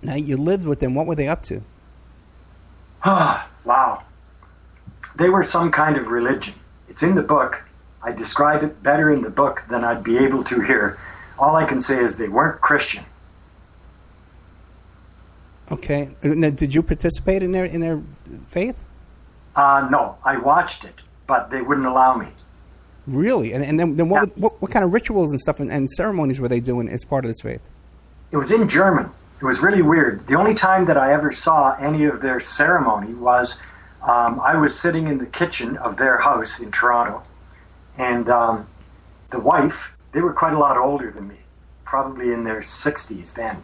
Now, you lived with them. What were they up to? Wow. They were some kind of religion. It's in the book. I describe it better in the book than I'd be able to here. All I can say is they weren't Christian. Okay. Now, did you participate in their faith? No, I watched it, but they wouldn't allow me. Really? And then what, Yes. what kind of rituals and stuff and ceremonies were they doing as part of this faith? It was in German. It was really weird. The only time that I ever saw any of their ceremony was I was sitting in the kitchen of their house in Toronto, and the wife, they were quite a lot older than me, probably in their 60s then.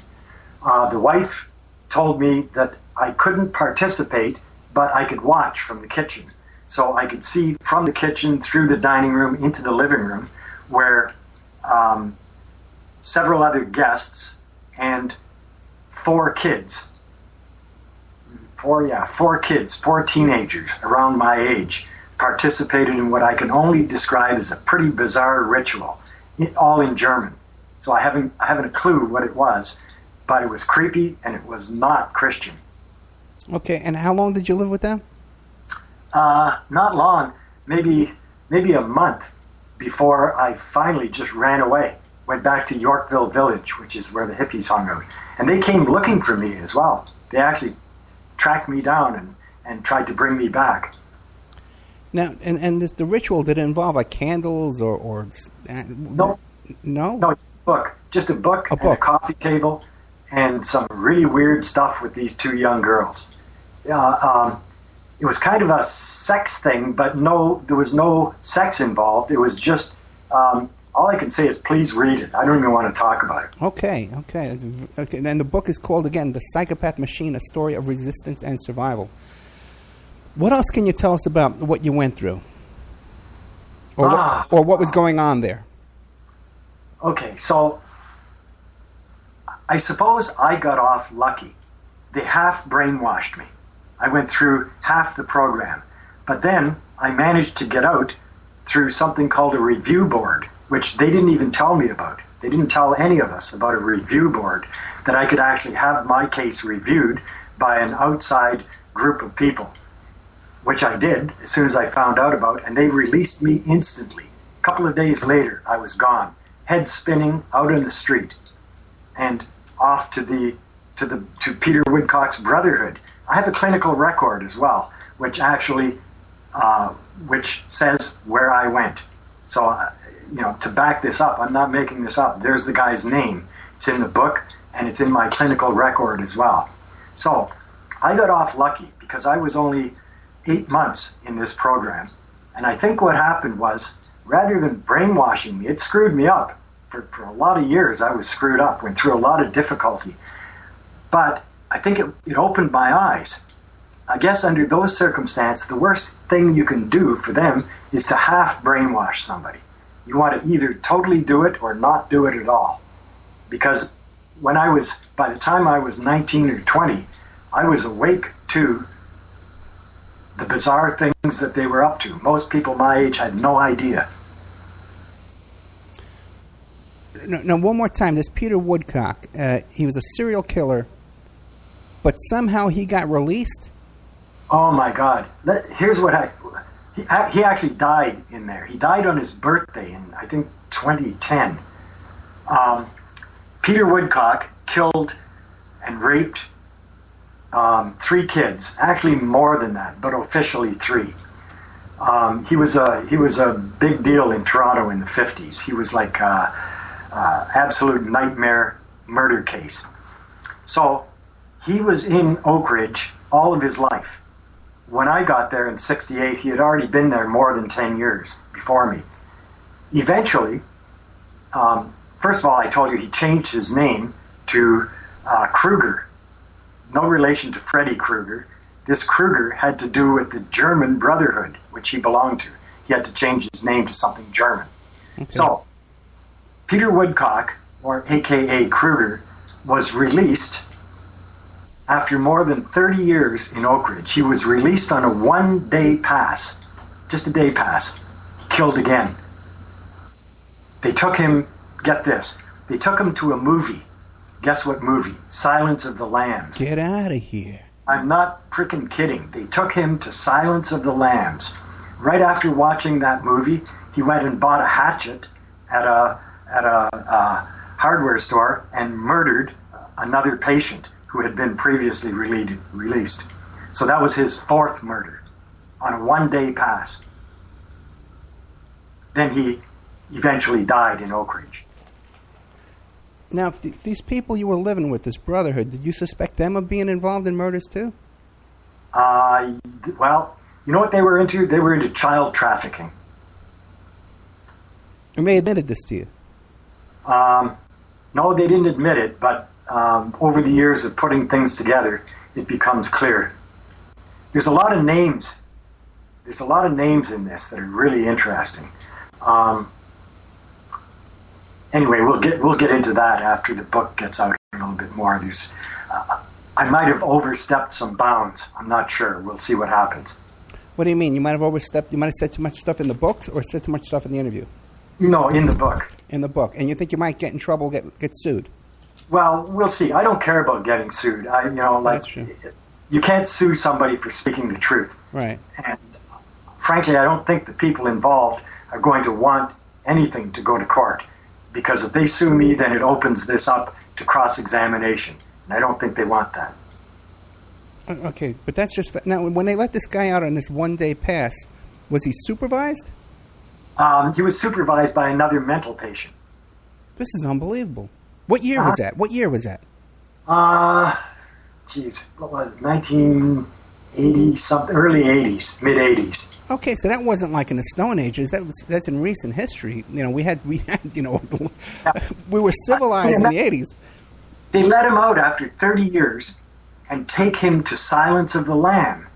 The wife told me that I couldn't participate, but I could watch from the kitchen. So I could see from the kitchen through the dining room into the living room where several other guests and four kids, four teenagers around my age participated in what I can only describe as a pretty bizarre ritual, all in German. So I haven't a clue what it was, but it was creepy and it was not Christian. Okay, and how long did you live with them? Not long, maybe a month before I finally just ran away. Went back to Yorkville Village, which is where the hippies hung out. And they came looking for me as well. They actually tracked me down and tried to bring me back. Now, and the ritual, did it involve like candles or No. No? No, just a book and a coffee table and some really weird stuff with these two young girls. It was kind of a sex thing, but no, there was no sex involved. It was just, all I can say is please read it. I don't even want to talk about it. Okay. And the book is called, again, The Psychopath Machine, A Story of Resistance and Survival. What else can you tell us about what you went through? Or what was going on there? Okay, so I suppose I got off lucky. They half brainwashed me. I went through half the program. But then I managed to get out through something called a review board, which they didn't even tell me about. They didn't tell any of us about a review board, that I could actually have my case reviewed by an outside group of people, which I did as soon as I found out about, and they released me instantly. A couple of days later, I was gone, head spinning out on the street, and off to Peter Woodcock's Brotherhood. I have a clinical record as well, which actually which says where I went. So, to back this up, I'm not making this up. There's the guy's name. It's in the book, and it's in my clinical record as well. So, I got off lucky because I was only 8 months in this program. And I think what happened was, rather than brainwashing me, it screwed me up. For a lot of years, I was screwed up, went through a lot of difficulty. But I think it opened my eyes. I guess under those circumstances, the worst thing you can do for them is to half brainwash somebody. You want to either totally do it or not do it at all. Because by the time I was 19 or 20, I was awake to the bizarre things that they were up to. Most people my age had no idea. Now, one more time, this Peter Woodcock, he was a serial killer, but somehow he got released? Oh my God. Here's what He actually died in there. He died on his birthday in, I think, 2010. Peter Woodcock killed and raped 3 kids. Actually, more than that, but officially 3. He was a big deal in Toronto in the 50s. He was like a absolute nightmare murder case. So he was in Oak Ridge all of his life. When I got there in '68, he had already been there more than 10 years before me. Eventually, first of all, I told you he changed his name to Kruger. No relation to Freddy Krueger. This Kruger had to do with the German Brotherhood, which he belonged to. He had to change his name to something German. Okay. So, Peter Woodcock, or AKA Kruger, was released after more than 30 years in Oak Ridge. He was released on a 1-day pass, just a day pass. He killed again. They took him, get this, they took him to a movie. Guess what movie? Silence of the Lambs. Get out of here. I'm not freaking kidding. They took him to Silence of the Lambs. Right after watching that movie, he went and bought a hatchet at a hardware store and murdered another patient who had been previously released. So that was his 4th murder on a 1-day pass. Then he eventually died in Oak Ridge. Now, these people you were living with, this brotherhood, did you suspect them of being involved in murders too? Well, you know what they were into? They were into child trafficking. And they admitted this to you? No, they didn't admit it, but over the years of putting things together, it becomes clear. There's a lot of names. There's a lot of names in this that are really interesting. Anyway, we'll get into that after the book gets out a little bit more. There's, I might have overstepped some bounds. I'm not sure. We'll see what happens. What do you mean? You might have overstepped? You might have said too much stuff in the book, or said too much stuff in the interview? No, in the book. In the book, and you think you might get in trouble, get sued? Well, we'll see. I don't care about getting sued. That's true. You can't sue somebody for speaking the truth. Right. And frankly, I don't think the people involved are going to want anything to go to court. Because if they sue me, then it opens this up to cross-examination. And I don't think they want that. Okay, but that's just... Now, when they let this guy out on this 1-day pass, was he supervised? He was supervised by another mental patient. This is unbelievable. What year was that? What year was that? What was it? 1980-something, early 80s, mid-80s. Okay, so that wasn't like in the Stone Ages. That's in recent history. You know, we had we were civilized in the 80s. They let him out after 30 years and take him to Silence of the Lamb.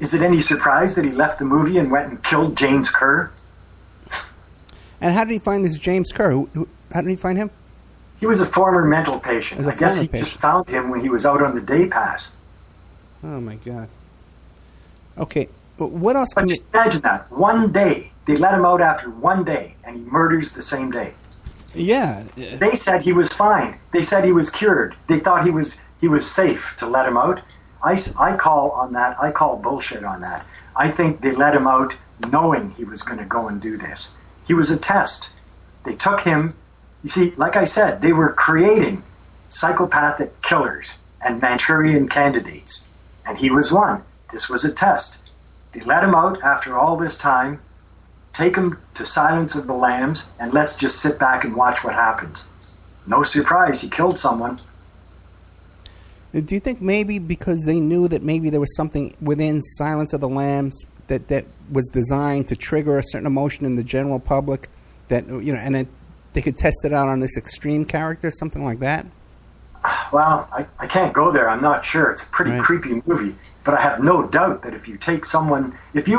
Is it any surprise that he left the movie and went and killed James Kerr? And how did he find this James Kerr? How did he find him? He was a former mental patient. I guess he just found him when he was out on the day pass. Oh, my God. Okay, but what else can you... But just imagine that. 1 day. They let him out after 1 day, and he murders the same day. Yeah. They said he was fine. They said he was cured. They thought he was safe to let him out. I call on that. I call bullshit on that. I think they let him out knowing he was going to go and do this. He was a test. They took him... You see, like I said, they were creating psychopathic killers and Manchurian candidates, and he was one. This was a test. They let him out after all this time, take him to Silence of the Lambs, and let's just sit back and watch what happens. No surprise, he killed someone. Do you think maybe because they knew that maybe there was something within Silence of the Lambs that was designed to trigger a certain emotion in the general public, that and they could test it out on this extreme character, something like that? Well, I can't go there. I'm not sure. It's a pretty creepy movie. But I have no doubt that if you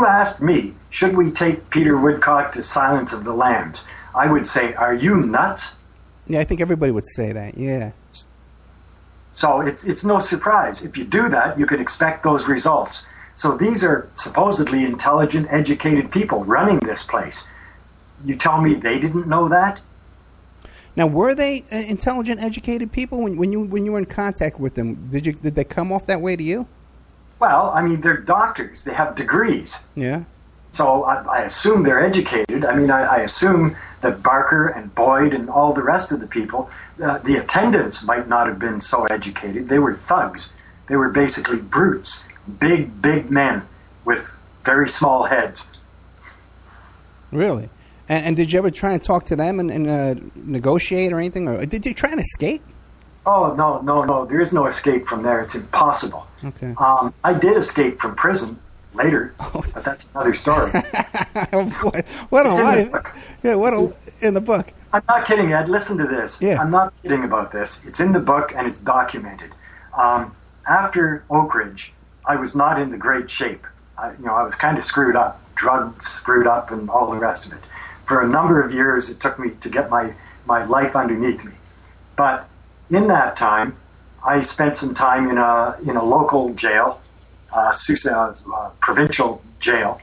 asked me, should we take Peter Woodcock to Silence of the Lambs, I would say, are you nuts? Yeah, I think everybody would say that, yeah. So it's no surprise. If you do that, you can expect those results. So these are supposedly intelligent, educated people running this place. You tell me they didn't know that? Now, were they intelligent, educated people when you were in contact with them? Did they come off that way to you? Well, I mean, they're doctors. They have degrees. Yeah. So I assume they're educated. I mean, I assume that Barker and Boyd and all the rest of the people, the attendants might not have been so educated. They were thugs. They were basically brutes, big men with very small heads. Really? And did you ever try and talk to them and negotiate or anything? Or did you try and escape? Oh, no. There is no escape from there. It's impossible. Okay. I did escape from prison later, but that's another story. What a life. Yeah, in the book. I'm not kidding, Ed. Listen to this. Yeah. I'm not kidding about this. It's in the book and it's documented. After Oak Ridge, I was not in the great shape. I was kind of screwed up, drugs screwed up and all the rest of it. For a number of years, it took me to get my life underneath me. But in that time, I spent some time in a local jail, provincial jail.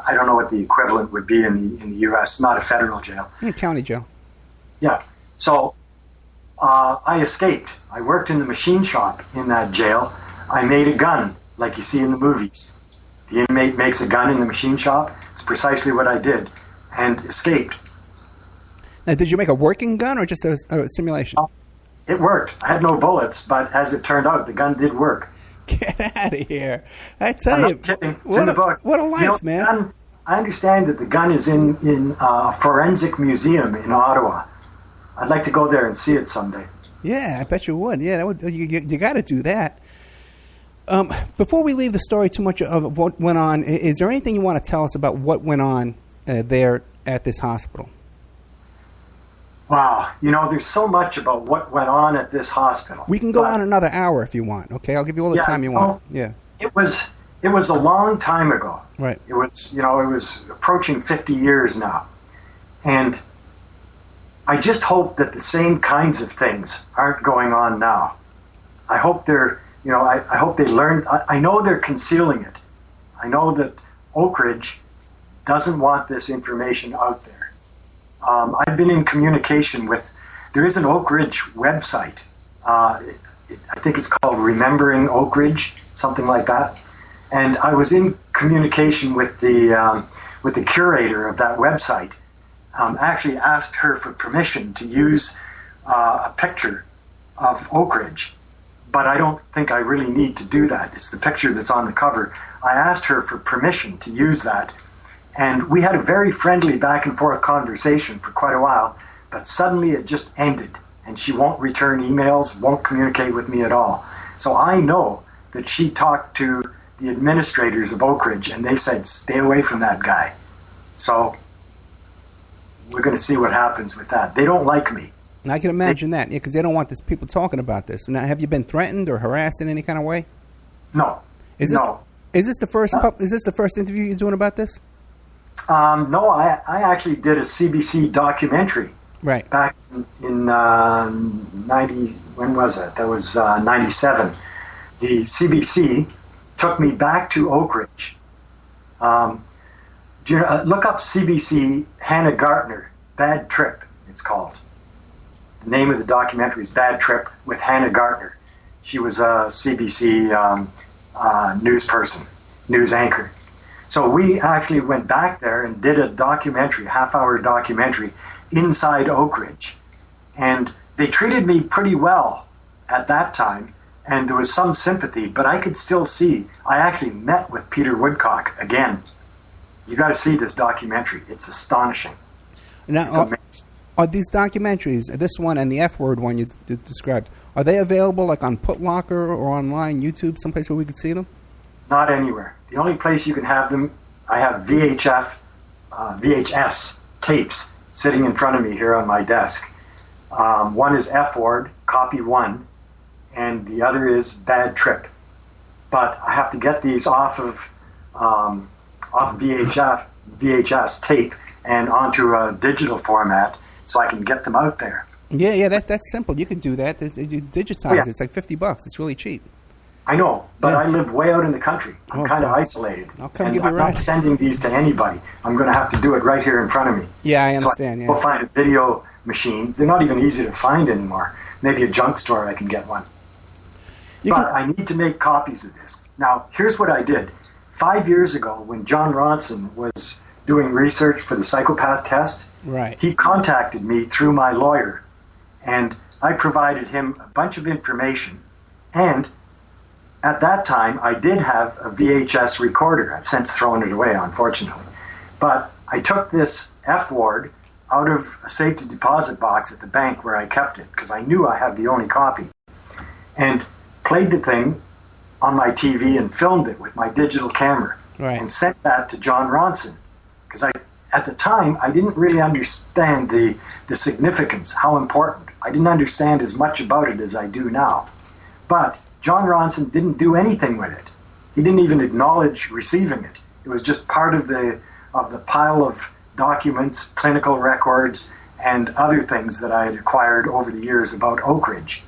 I don't know what the equivalent would be in the U.S. Not a federal jail. County jail. Yeah. So I escaped. I worked in the machine shop in that jail. I made a gun, like you see in the movies. The inmate makes a gun in the machine shop. It's precisely what I did, and escaped. Now, did you make a working gun or just a simulation? It worked. I had no bullets, but as it turned out, the gun did work. Get out of here. I tell I'm you. not kidding. It's in the book. What a life, man. Gun, I understand that the gun is in a forensic museum in Ottawa. I'd like to go there and see it someday. Yeah, I bet you would. Yeah, that would. You got to do that. Before we leave the story too much of what went on, is there anything you want to tell us about what went on there at this hospital? Wow. There's so much about what went on at this hospital. We can go on another hour if you want, okay? I'll give you all the time you want. Yeah. It was a long time ago. Right. It was approaching 50 years now. And I just hope that the same kinds of things aren't going on now. I hope I hope they learned. I know they're concealing it. I know that Oak Ridge doesn't want this information out there. I've been in communication with, there is an Oak Ridge website. I think it's called Remembering Oak Ridge, something like that. And I was in communication with the curator of that website. Actually asked her for permission to use a picture of Oak Ridge. But I don't think I really need to do that. It's the picture that's on the cover. I asked her for permission to use that. And we had a very friendly back and forth conversation for quite a while, but suddenly it just ended. And she won't return emails, won't communicate with me at all. So I know that she talked to the administrators of Oak Ridge, and they said, stay away from that guy. So we're going to see what happens with that. They don't like me. And I can imagine that, because they don't want this people talking about this. Now, have you been threatened or harassed in any kind of way? No. Is this the first interview you're doing about this? No, I actually did a CBC documentary. Right. Back in 90, when was it? That was 97. The CBC took me back to Oak Ridge. Look up CBC Hannah Gartner, Bad Trip, it's called. The name of the documentary is Bad Trip with Hannah Gartner. She was a CBC news anchor. So we actually went back there and did a documentary, half-hour documentary, inside Oak Ridge. And they treated me pretty well at that time, and there was some sympathy, but I could still see. I actually met with Peter Woodcock again. You got to see this documentary. It's astonishing. Now, it's amazing. Are these documentaries, this one and the F-word one you described, are they available like on Putlocker or online, YouTube, someplace where we could see them? Not anywhere. The only place you can have them, I have VHS tapes sitting in front of me here on my desk. One is F-word, copy 1, and the other is Bad Trip. But I have to get these off VHS tape and onto a digital format so I can get them out there. Yeah, that's simple. You can do that. You digitize it. It's like $50. It's really cheap. I know, but I live way out in the country. I'm kind of isolated. I'll come give you a ride. I'm not sending these to anybody. I'm going to have to do it right here in front of me. Yeah, I understand. So I'll find a video machine. They're not even easy to find anymore. Maybe a junk store I can get one. I need to make copies of this. Now, here's what I did. 5 years ago, when John Ronson was doing research for the psychopath test, Right. he contacted me through my lawyer, and I provided him a bunch of information. And at that time, I did have a VHS recorder. I've since thrown it away, unfortunately. But I took this F ward out of a safety deposit box at the bank where I kept it, because I knew I had the only copy, and played the thing on my TV and filmed it with my digital camera, Right. and sent that to John Ronson. Because at the time, I didn't really understand the significance, how important. I didn't understand as much about it as I do now. But John Ronson didn't do anything with it. He didn't even acknowledge receiving it. It was just part of the pile of documents, clinical records, and other things that I had acquired over the years about Oak Ridge.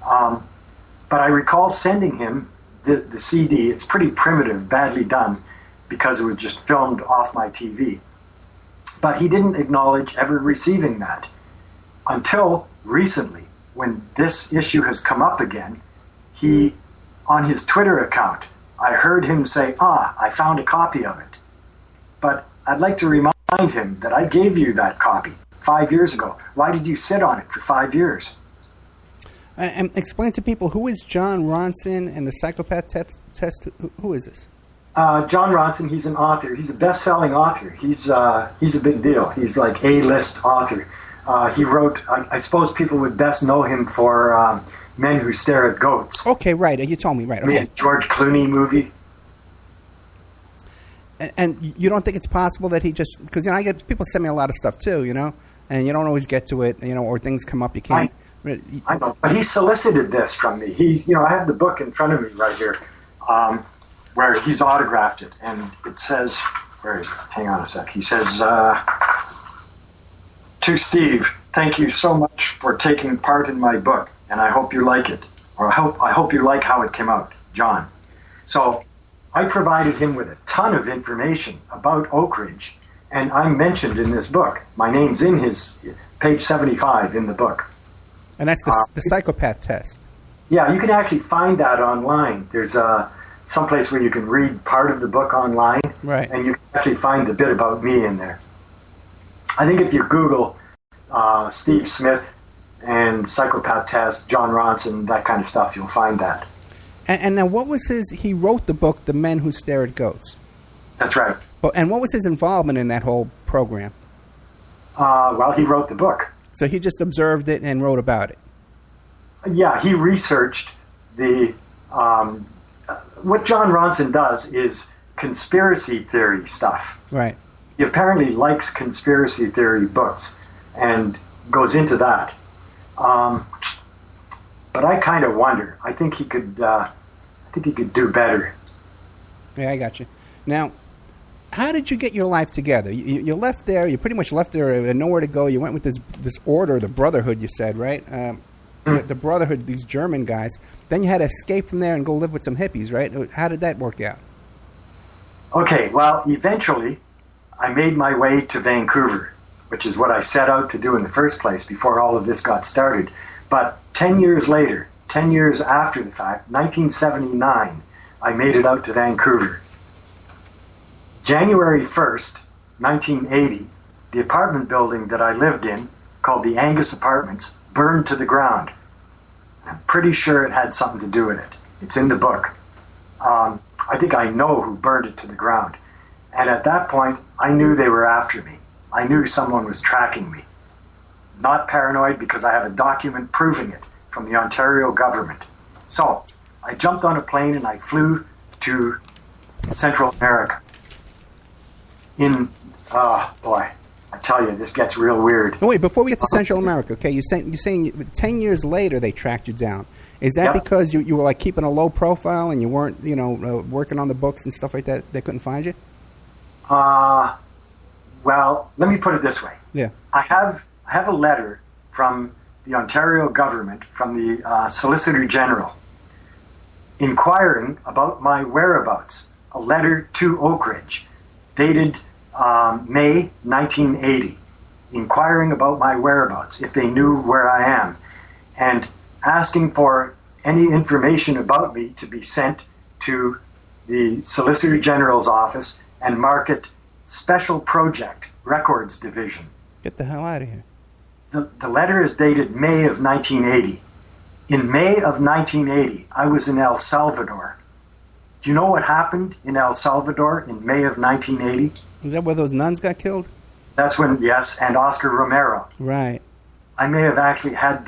But I recall sending him the CD. It's pretty primitive, badly done, because it was just filmed off my TV. But he didn't acknowledge ever receiving that until recently, when this issue has come up again. He, on his Twitter account, I heard him say, I found a copy of it. But I'd like to remind him that I gave you that copy 5 years ago. Why did you sit on it for 5 years? And explain to people, who is John Ronson and the psychopath test? Who is this? John Ronson, he's an author. He's a best-selling author. He's a big deal. He's like A-list author. He wrote, I suppose people would best know him for Men Who Stare at Goats. Okay, right. You told me, right. Okay. George Clooney movie. And you don't think it's possible that he just, because I get people send me a lot of stuff too, and you don't always get to it, or things come up you can't. I know, but he solicited this from me. He's, I have the book in front of me right here, where he's autographed it, and it says, where is it? Hang on a sec. He says, to Steve, thank you so much for taking part in my book, and I hope you like it, or I hope you like how it came out, John. So I provided him with a ton of information about Oak Ridge, and I'm mentioned in this book. My name's in his page 75 in the book. And that's the psychopath test. Yeah, you can actually find that online. There's someplace where you can read part of the book online, right? And you can actually find the bit about me in there. I think if you Google Steve Smith and psychopath test, John Ronson, that kind of stuff, you'll find that. And now, what was he wrote the book, The Men Who Stare at Goats. That's right. And what was his involvement in that whole program? Well, he wrote the book. So he just observed it and wrote about it. Yeah, he researched the. What John Ronson does is conspiracy theory stuff. Right. He apparently likes conspiracy theory books and goes into that. But I kind of wonder. I think he could do better. Yeah, I got you. Now, how did you get your life together? You left there. You pretty much left there and nowhere to go. You went with this order, the Brotherhood. You said, right? The Brotherhood, these German guys. Then you had to escape from there and go live with some hippies, right? How did that work out? Okay, well, eventually, I made my way to Vancouver, which is what I set out to do in the first place before all of this got started. But 10 years later, 10 years after the fact, 1979, I made it out to Vancouver. January 1st, 1980, the apartment building that I lived in, called the Angus Apartments, burned to the ground. I'm pretty sure it had something to do with it. It's in the book. I think I know who burned it to the ground. And at that point, I knew they were after me. I knew someone was tracking me. Not paranoid, because I have a document proving it from the Ontario government. So I jumped on a plane and I flew to Central America. I tell you, this gets real weird. No, wait, before we get to Central America, okay, you're saying 10 years later they tracked you down. Is that because you were like keeping a low profile and you weren't, working on the books and stuff like that? They couldn't find you? Well, let me put it this way. Yeah. I have a letter from the Ontario government, from the Solicitor General, inquiring about my whereabouts. A letter to Oak Ridge, dated May 1980, inquiring about my whereabouts, if they knew where I am, and asking for any information about me to be sent to the Solicitor General's office and mark it Special Project Records Division. Get the hell out of here. The letter is dated May of 1980. In May of 1980, I was in El Salvador. Do you know what happened in El Salvador in May of 1980? Is that where those nuns got killed? That's when, yes, and Oscar Romero. Right. I may have actually had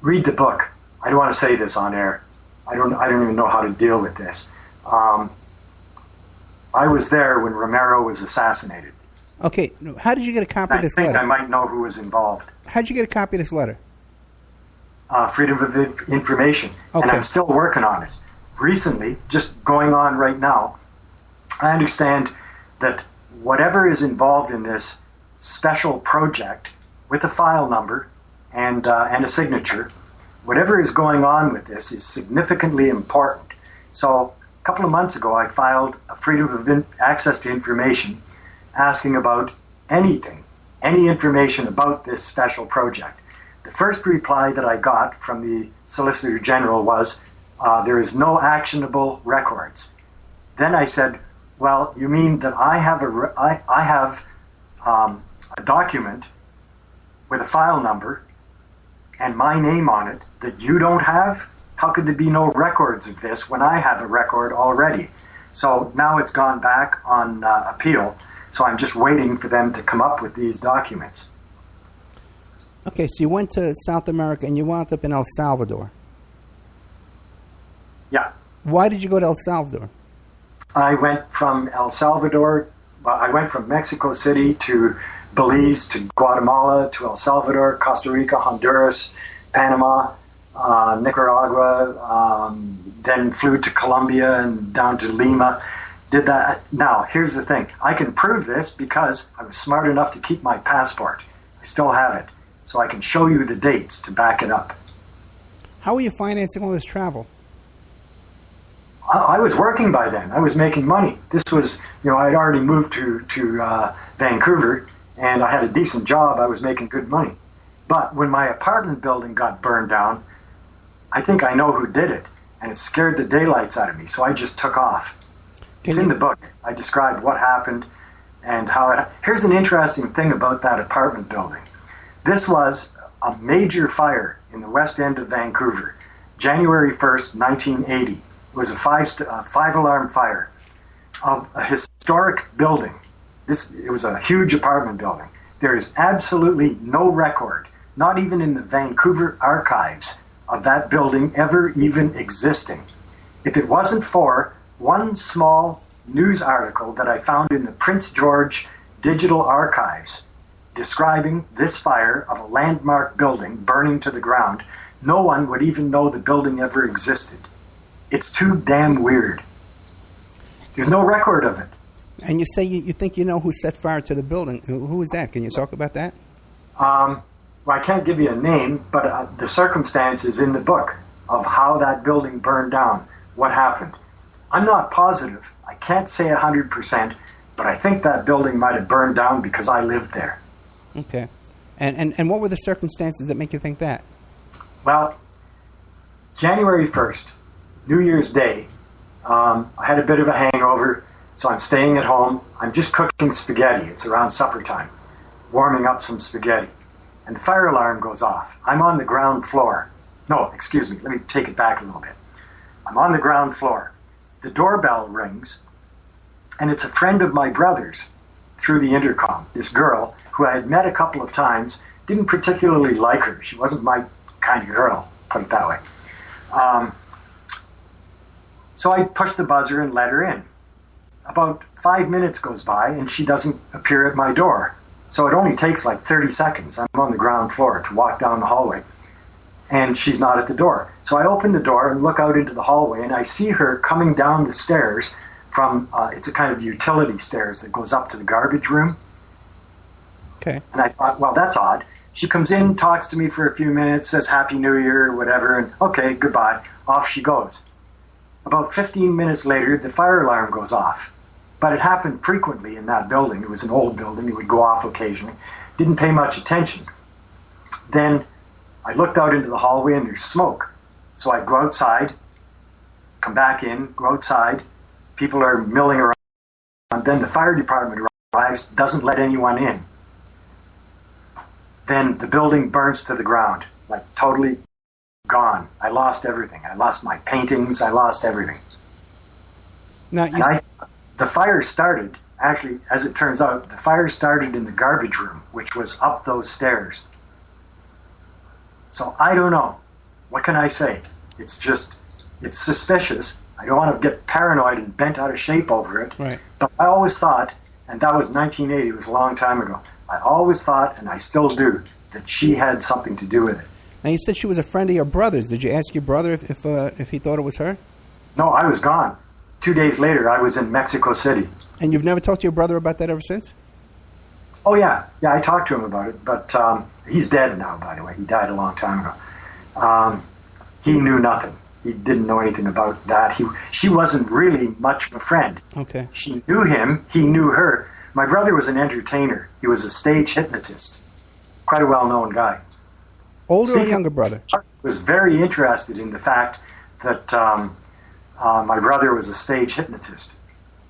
read the book. I don't want to say this on air. I don't even know how to deal with this. I was there when Romero was assassinated. Okay, how did you get a copy of this letter? I think I might know who was involved. How did you get a copy of this letter? Freedom of Information. Okay. And I'm still working on it. Recently, just going on right now, I understand that whatever is involved in this special project with a file number and a signature, whatever is going on with this is significantly important. So a couple of months ago, I filed a Freedom of Access to Information asking about anything, any information about this special project. The first reply that I got from the Solicitor General was, there is no actionable records. Then I said, well, you mean that I have a document with a file number and my name on it that you don't have? How could there be no records of this when I have a record already? So now it's gone back on appeal. So I'm just waiting for them to come up with these documents. Okay, so you went to South America and you wound up in El Salvador. Yeah. Why did you go to El Salvador? I went from Mexico City to Belize, to Guatemala, to El Salvador, Costa Rica, Honduras, Panama, Nicaragua, then flew to Colombia and down to Lima. Did that. Now, here's the thing. I can prove this because I was smart enough to keep my passport. I still have it. So I can show you the dates to back it up. How were you financing all this travel? I was working by then. I was making money. This was, I had already moved to Vancouver, and I had a decent job. I was making good money. But when my apartment building got burned down, I think I know who did it, and it scared the daylights out of me, so I just took off. It's in the book. I described what happened and how it... Here's an interesting thing about that apartment building. This was a major fire in the west end of Vancouver, January 1st, 1980. It was a five-alarm fire of a historic building. It was a huge apartment building. There is absolutely no record, not even in the Vancouver archives, of that building ever even existing. If it wasn't for one small news article that I found in the Prince George Digital Archives describing this fire of a landmark building burning to the ground, no one would even know the building ever existed. It's too damn weird. There's no record of it. And you say you think you know who set fire to the building. Who is that? Can you talk about that? Well, I can't give you a name, but the circumstances in the book of how that building burned down, what happened. I'm not positive. I can't say 100%, but I think that building might have burned down because I lived there. Okay. And what were the circumstances that make you think that? Well, January 1st, New Year's Day, I had a bit of a hangover, so I'm staying at home. I'm just cooking spaghetti. It's around supper time, warming up some spaghetti. And the fire alarm goes off. I'm on the ground floor. No, excuse me. Let me take it back a little bit. I'm on the ground floor. The doorbell rings, and it's a friend of my brother's through the intercom. This girl, who I had met a couple of times, didn't particularly like her. She wasn't my kind of girl, put it that way. So I pushed the buzzer and let her in. About 5 minutes goes by, and she doesn't appear at my door. So it only takes like 30 seconds. I'm on the ground floor to walk down the hallway, and she's not at the door. So I open the door and look out into the hallway, and I see her coming down the stairs from, it's a kind of utility stairs that goes up to the garbage room. Okay. And I thought, well, that's odd. She comes in, talks to me for a few minutes, says Happy New Year or whatever, and okay, goodbye. Off she goes. About 15 minutes later, the fire alarm goes off. But it happened frequently in that building. It was an old building. It would go off occasionally. Didn't pay much attention. Then I looked out into the hallway and there's smoke. So I go outside, come back in, go outside. People are milling around. And then the fire department arrives, doesn't let anyone in. Then the building burns to the ground, like totally gone. I lost everything. I lost my paintings. I lost everything. Now, the fire started, actually, as it turns out, the fire started in the garbage room, which was up those stairs. So I don't know. What can I say? It's suspicious. I don't want to get paranoid and bent out of shape over it. Right. But I always thought, and that was 1980, it was a long time ago, I always thought, and I still do, that she had something to do with it. Now, you said she was a friend of your brother's. Did you ask your brother if he thought it was her? No, I was gone. 2 days later, I was in Mexico City. And you've never talked to your brother about that ever since? Oh, yeah. Yeah, I talked to him about it, but he's dead now, by the way. He died a long time ago. He knew nothing. He didn't know anything about that. She wasn't really much of a friend. Okay. She knew him. He knew her. My brother was an entertainer. He was a stage hypnotist. Quite a well-known guy. Older or younger brother? Was very interested in the fact that my brother was a stage hypnotist.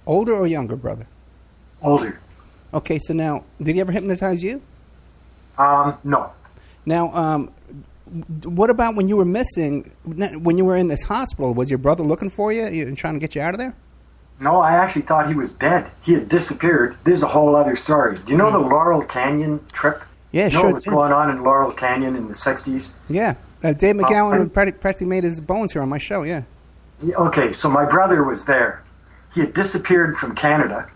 Older or younger brother? Older. Okay, so now, did he ever hypnotize you? No. Now, what about when you were missing, when you were in this hospital? Was your brother looking for you and trying to get you out of there? No, I actually thought he was dead. He had disappeared. This is a whole other story. Do you know the Laurel Canyon trip? Yeah, you know sure. what was going on in Laurel Canyon in the 60s? Yeah. Dave McGowan practically made his bones here on my show, yeah. Okay, so my brother was there. He had disappeared from Canada.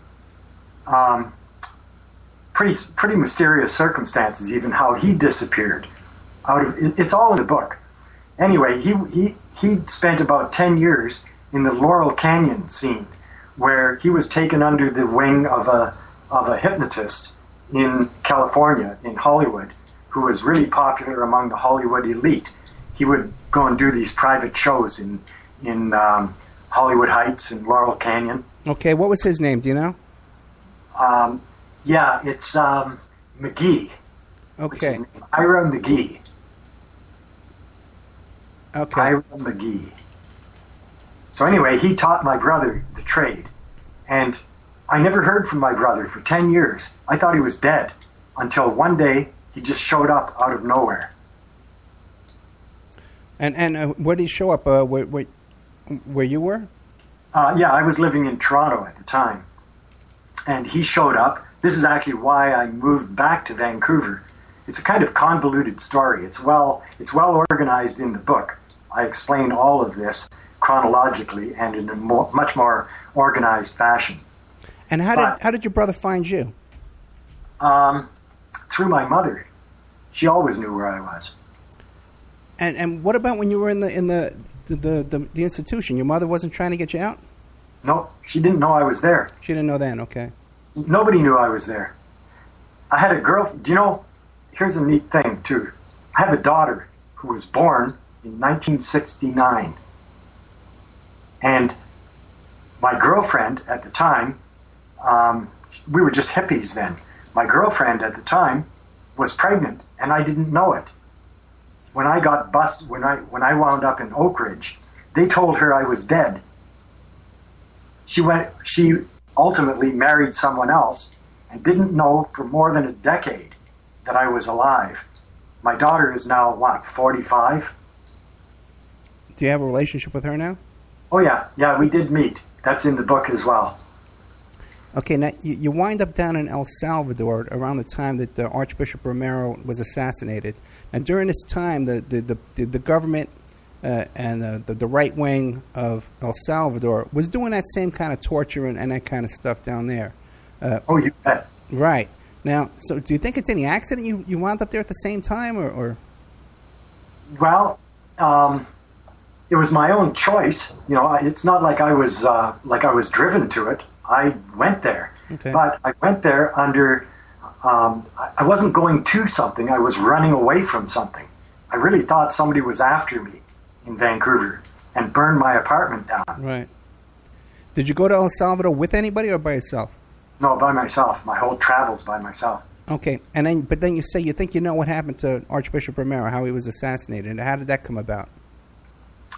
Pretty mysterious circumstances, even how he disappeared. It's all in the book. Anyway, he spent about 10 years in the Laurel Canyon scene, where he was taken under the wing of a hypnotist in California, in Hollywood, who was really popular among the Hollywood elite. He would go and do these private shows in Hollywood Heights and Laurel Canyon. Okay, what was his name? Do you know? Yeah, it's McGee. Okay. Ira McGee. Okay. Ira McGee. So anyway, he taught my brother the trade. And I never heard from my brother for 10 years. I thought he was dead until one day he just showed up out of nowhere. And where did he show up? Where you were? Yeah, I was living in Toronto at the time. And he showed up. This is actually why I moved back to Vancouver. It's a kind of convoluted story. It's well organized in the book. I explain all of this chronologically and in a much more organized fashion. And how did your brother find you? Through my mother. She always knew where I was. And what about when you were in the institution? Your mother wasn't trying to get you out? No, she didn't know I was there. She didn't know then, okay. Nobody knew I was there. I had a girl. Do you know, here's a neat thing, too. I have a daughter who was born in 1969. And my girlfriend at the time, we were just hippies then. My girlfriend at the time was pregnant, and I didn't know it. When I got busted, when I wound up in Oak Ridge, they told her I was dead. She ultimately married someone else and didn't know for more than a decade that I was alive. My daughter is now, 45? Do you have a relationship with her now? Oh, yeah. Yeah, we did meet. That's in the book as well. Okay, now you wind up down in El Salvador around the time that Archbishop Romero was assassinated. And during this time, the government and the right wing of El Salvador was doing that same kind of torture and that kind of stuff down there. Oh, you bet. Right. Now, so do you think it's any accident you wound up there at the same time, or? Well, it was my own choice. You know, it's not like I was driven to it. I went there, okay. But I went there under. I wasn't going to something. I was running away from something. I really thought somebody was after me in Vancouver and burned my apartment down. Right. Did you go to El Salvador with anybody or by yourself? No, by myself. My whole travel's by myself. Okay, but then you say you think you know what happened to Archbishop Romero, how he was assassinated, and how did that come about?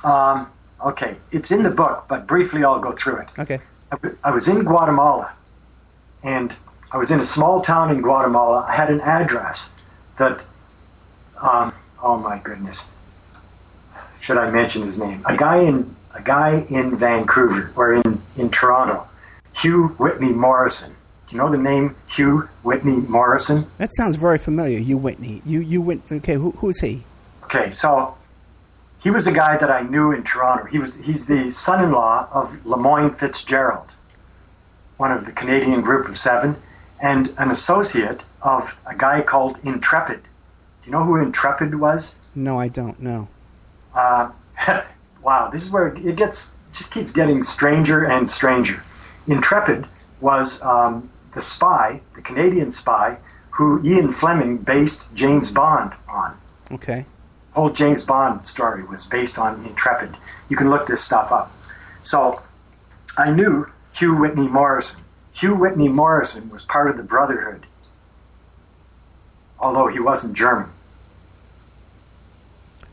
Okay, it's in the book, but briefly I'll go through it. Okay. I was in Guatemala, and I was in a small town in Guatemala. I had an address that, oh my goodness, should I mention his name? A guy in Vancouver, or in Toronto, Hugh Whitney Morrison. Do you know the name Hugh Whitney Morrison? That sounds very familiar, Hugh Whitney. Okay, who's he? Okay, so he was a guy that I knew in Toronto. He's the son-in-law of Lemoyne Fitzgerald, one of the Canadian Group of Seven, and an associate of a guy called Intrepid. Do you know who Intrepid was? No, I don't know. Wow, this is where it just keeps getting stranger and stranger. Intrepid was the spy, the Canadian spy, who Ian Fleming based James Bond on. Okay. The whole James Bond story was based on Intrepid. You can look this stuff up. So I knew Hugh Whitney Morrison. Hugh Whitney Morrison was part of the Brotherhood, although he wasn't German.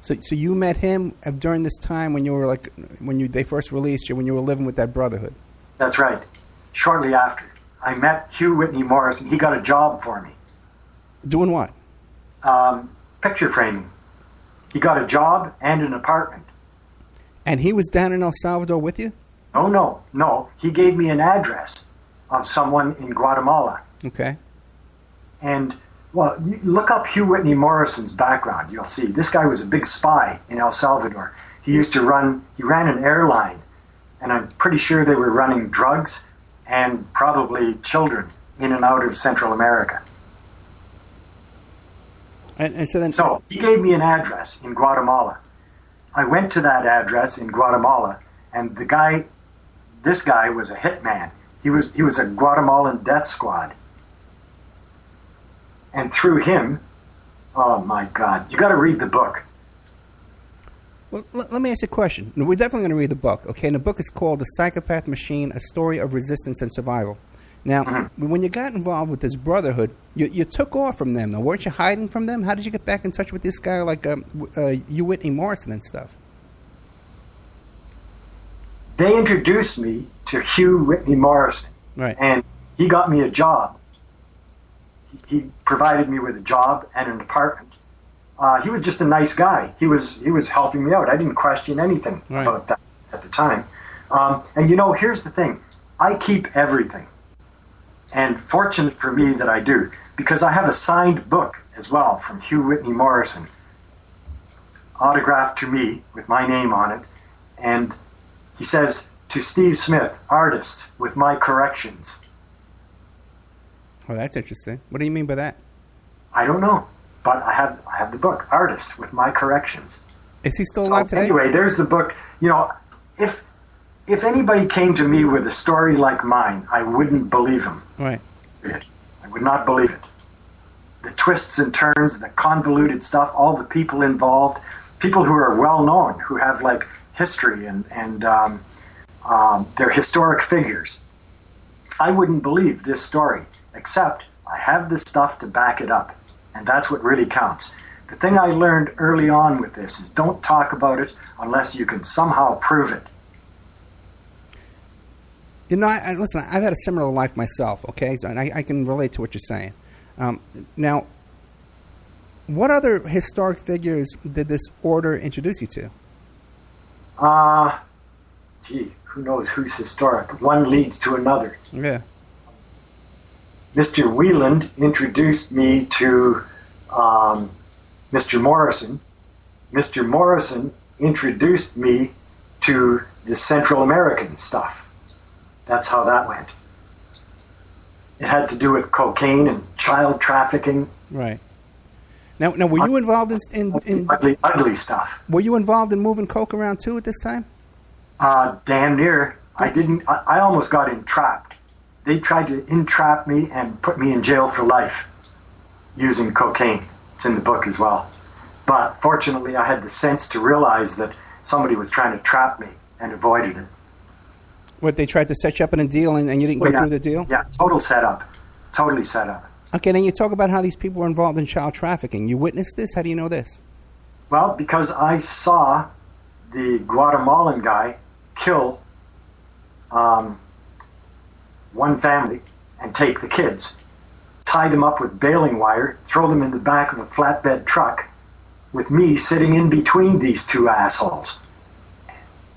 So you met him during this time when you were they first released you, when you were living with that Brotherhood? That's right. Shortly after, I met Hugh Whitney Morrison. He got a job for me. Doing what? Picture framing. He got a job and an apartment. And he was down in El Salvador with you? No. He gave me an address of someone in Guatemala. Okay. And, well, you look up Hugh Whitney Morrison's background. You'll see. This guy was a big spy in El Salvador. He ran an airline, and I'm pretty sure they were running drugs and probably children in and out of Central America. And so then... So he gave me an address in Guatemala. I went to that address in Guatemala, and this guy was a hitman. He was a Guatemalan death squad. And through him, oh my God, you got to read the book. Well, let me ask you a question. We're definitely going to read the book, okay? And the book is called The Psychopath Machine, A Story of Resistance and Survival. Now, when you got involved with this Brotherhood, you took off from them, though. Weren't you hiding from them? How did you get back in touch with this guy like Hugh Whitney Morrison and stuff? They introduced me to Hugh Whitney Morrison, right? And he got me a job. He provided me with a job and an apartment. He was just a nice guy. He was helping me out. I didn't question anything about that at the time. And here's the thing. I keep everything. And fortunate for me that I do, because I have a signed book as well from Hugh Whitney Morrison, autographed to me with my name on it. And he says, "To Steve Smith, artist, with my corrections." Oh, that's interesting. What do you mean by that? I don't know, but I have the book, Artist, with my corrections. Is he still alive today? Anyway, there's the book. If anybody came to me with a story like mine, I wouldn't believe him. Right. I would not believe it. The twists and turns, the convoluted stuff, all the people involved, people who are well known, who have like history and they're historic figures. I wouldn't believe this story, except I have the stuff to back it up, and that's what really counts. The thing I learned early on with this is don't talk about it unless you can somehow prove it. Listen, I've had a similar life myself, okay? So, and I can relate to what you're saying. Now, what other historic figures did this order introduce you to? Who knows who's historic? One leads to another. Yeah. Mr. Wieland introduced me to Mr. Morrison. Mr. Morrison introduced me to the Central American stuff. That's how that went. It had to do with cocaine and child trafficking. Right. Now, were you involved in ugly stuff? Were you involved in moving coke around too at this time? Damn near. I almost got entrapped. They tried to entrap me and put me in jail for life using cocaine. It's in the book as well. But fortunately, I had the sense to realize that somebody was trying to trap me and avoided it. What, they tried to set you up in a deal and you didn't go through the deal? Yeah, total setup. Totally set up. Okay, then you talk about how these people were involved in child trafficking. You witnessed this? How do you know this? Well, because I saw the Guatemalan guy kill one family and take the kids, tie them up with baling wire, throw them in the back of a flatbed truck with me sitting in between these two assholes,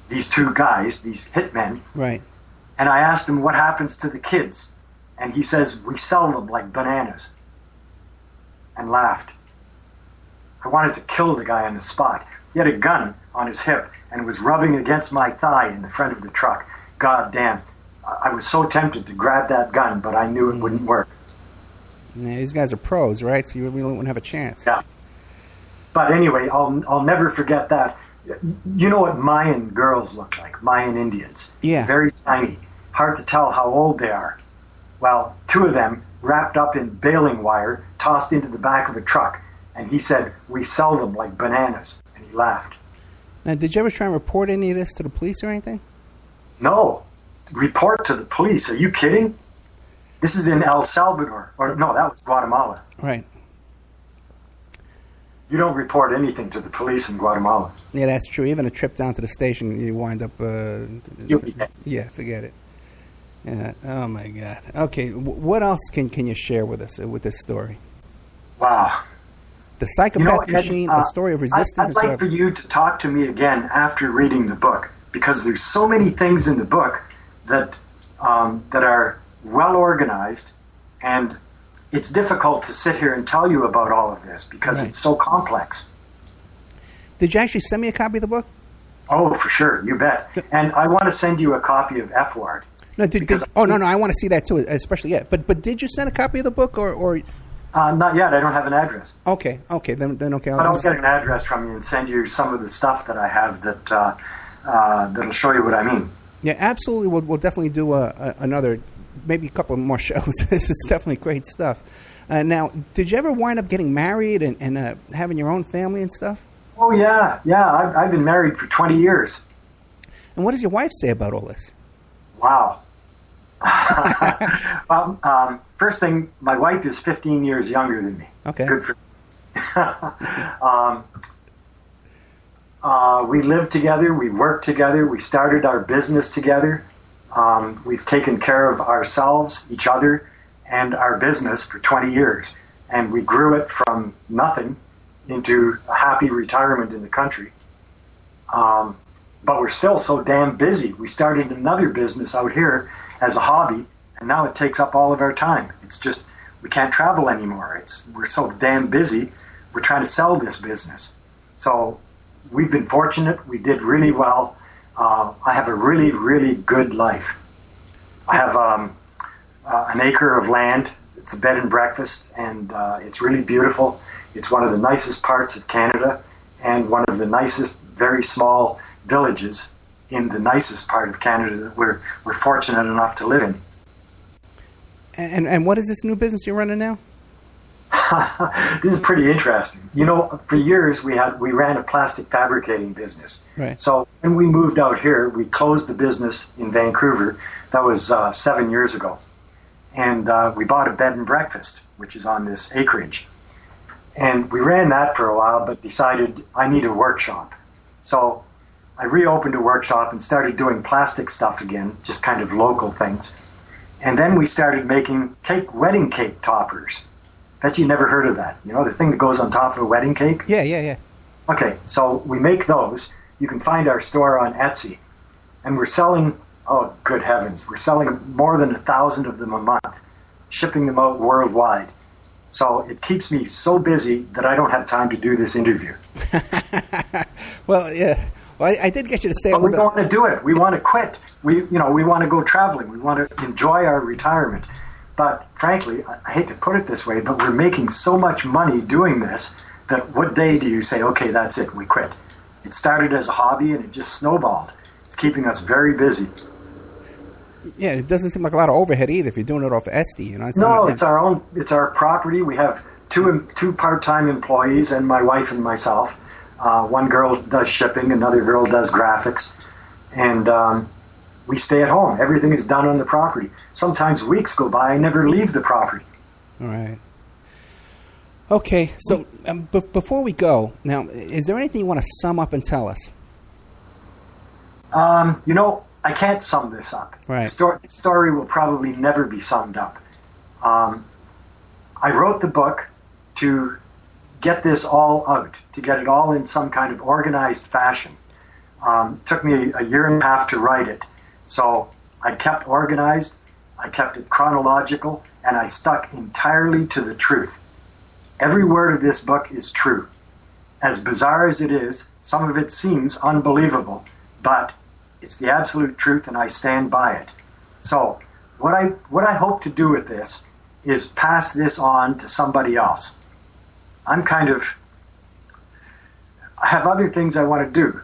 these two guys, these hitmen. Right. And I asked him what happens to the kids. And he says, we sell them like bananas. And laughed. I wanted to kill the guy on the spot. He had a gun on his hip and was rubbing against my thigh in the front of the truck. God damn. I was so tempted to grab that gun, but I knew it wouldn't work. Yeah, these guys are pros, right? So you really wouldn't have a chance. Yeah. But anyway, I'll never forget that. You know what Mayan girls look like, Mayan Indians. Yeah. Very tiny. Hard to tell how old they are. Well, two of them wrapped up in baling wire, tossed into the back of a truck. And he said, we sell them like bananas. And he laughed. Now, did you ever try and report any of this to the police or anything? No. Report to the police. Are you kidding? This is in El Salvador. Or no, that was Guatemala. Right. You don't report anything to the police in Guatemala. Yeah, that's true. Even a trip down to the station, you wind up... yeah, forget it. Yeah. Oh, my God. Okay, what else can you share with us with this story? Wow. The psychopath machine, the story of resistance. I'd like for you to talk to me again after reading the book, because there's so many things in the book that are well organized, and it's difficult to sit here and tell you about all of this because It's so complex. Did you actually send me a copy of the book? Oh, for sure, you bet. And I want to send you a copy of F-Ward. No, no, I want to see that too, especially yet. But did you send a copy of the book or? Not yet. I don't have an address. Okay, then okay. I'll get an address from you and send you some of the stuff that I have that'll show you what I mean. Yeah, absolutely. We'll definitely do another, maybe a couple more shows. This is definitely great stuff. Now, did you ever wind up getting married and having your own family and stuff? Oh, yeah. I've been married for 20 years. And what does your wife say about all this? Wow. Well, first thing, my wife is 15 years younger than me. Okay. Good for me. We live together. We work together. We started our business together. We've taken care of ourselves, each other, and our business for 20 years. And we grew it from nothing into a happy retirement in the country. But we're still so damn busy. We started another business out here as a hobby, and now it takes up all of our time. It's just, we can't travel anymore. We're so damn busy. We're trying to sell this business. So we've been fortunate. We did really well. I have a really, really good life. I have an acre of land. It's a bed and breakfast, and it's really beautiful. It's one of the nicest parts of Canada and one of the nicest, very small villages in the nicest part of Canada that we're fortunate enough to live in. And what is this new business you're running now? This is pretty interesting. You know, for years we ran a plastic fabricating business. Right. So when we moved out here, we closed the business in Vancouver. That was 7 years ago. And we bought a bed and breakfast, which is on this acreage. And we ran that for a while, but decided I need a workshop. So I reopened a workshop and started doing plastic stuff again, just kind of local things. And then we started making wedding cake toppers. Bet you never heard of that. You know, the thing that goes on top of a wedding cake? Yeah. Okay, so we make those. You can find our store on Etsy. And we're selling, oh, good heavens, we're selling more than 1,000 of them a month, shipping them out worldwide. So it keeps me so busy that I don't have time to do this interview. Well, yeah. Well, I did get you to say but we don't want to do it. We want to quit. We want to go traveling. We want to enjoy our retirement. But frankly, I hate to put it this way, but we're making so much money doing this that what day do you say, okay, that's it, we quit? It started as a hobby and it just snowballed. It's keeping us very busy. Yeah, it doesn't seem like a lot of overhead either if you're doing it off Etsy. You know? It's our own. It's our property. We have two part-time employees and my wife and myself. One girl does shipping, another girl does graphics, and we stay at home. Everything is done on the property. Sometimes weeks go by, I never leave the property. All right. Okay, so before we go, now, is there anything you want to sum up and tell us? I can't sum this up. Right. The story will probably never be summed up. I wrote the book to get this all out, to get it all in some kind of organized fashion. It took me a year and a half to write it. So I kept organized, I kept it chronological, and I stuck entirely to the truth. Every word of this book is true. As bizarre as it is, some of it seems unbelievable, but it's the absolute truth, and I stand by it. So what I hope to do with this is pass this on to somebody else. I have other things I want to do.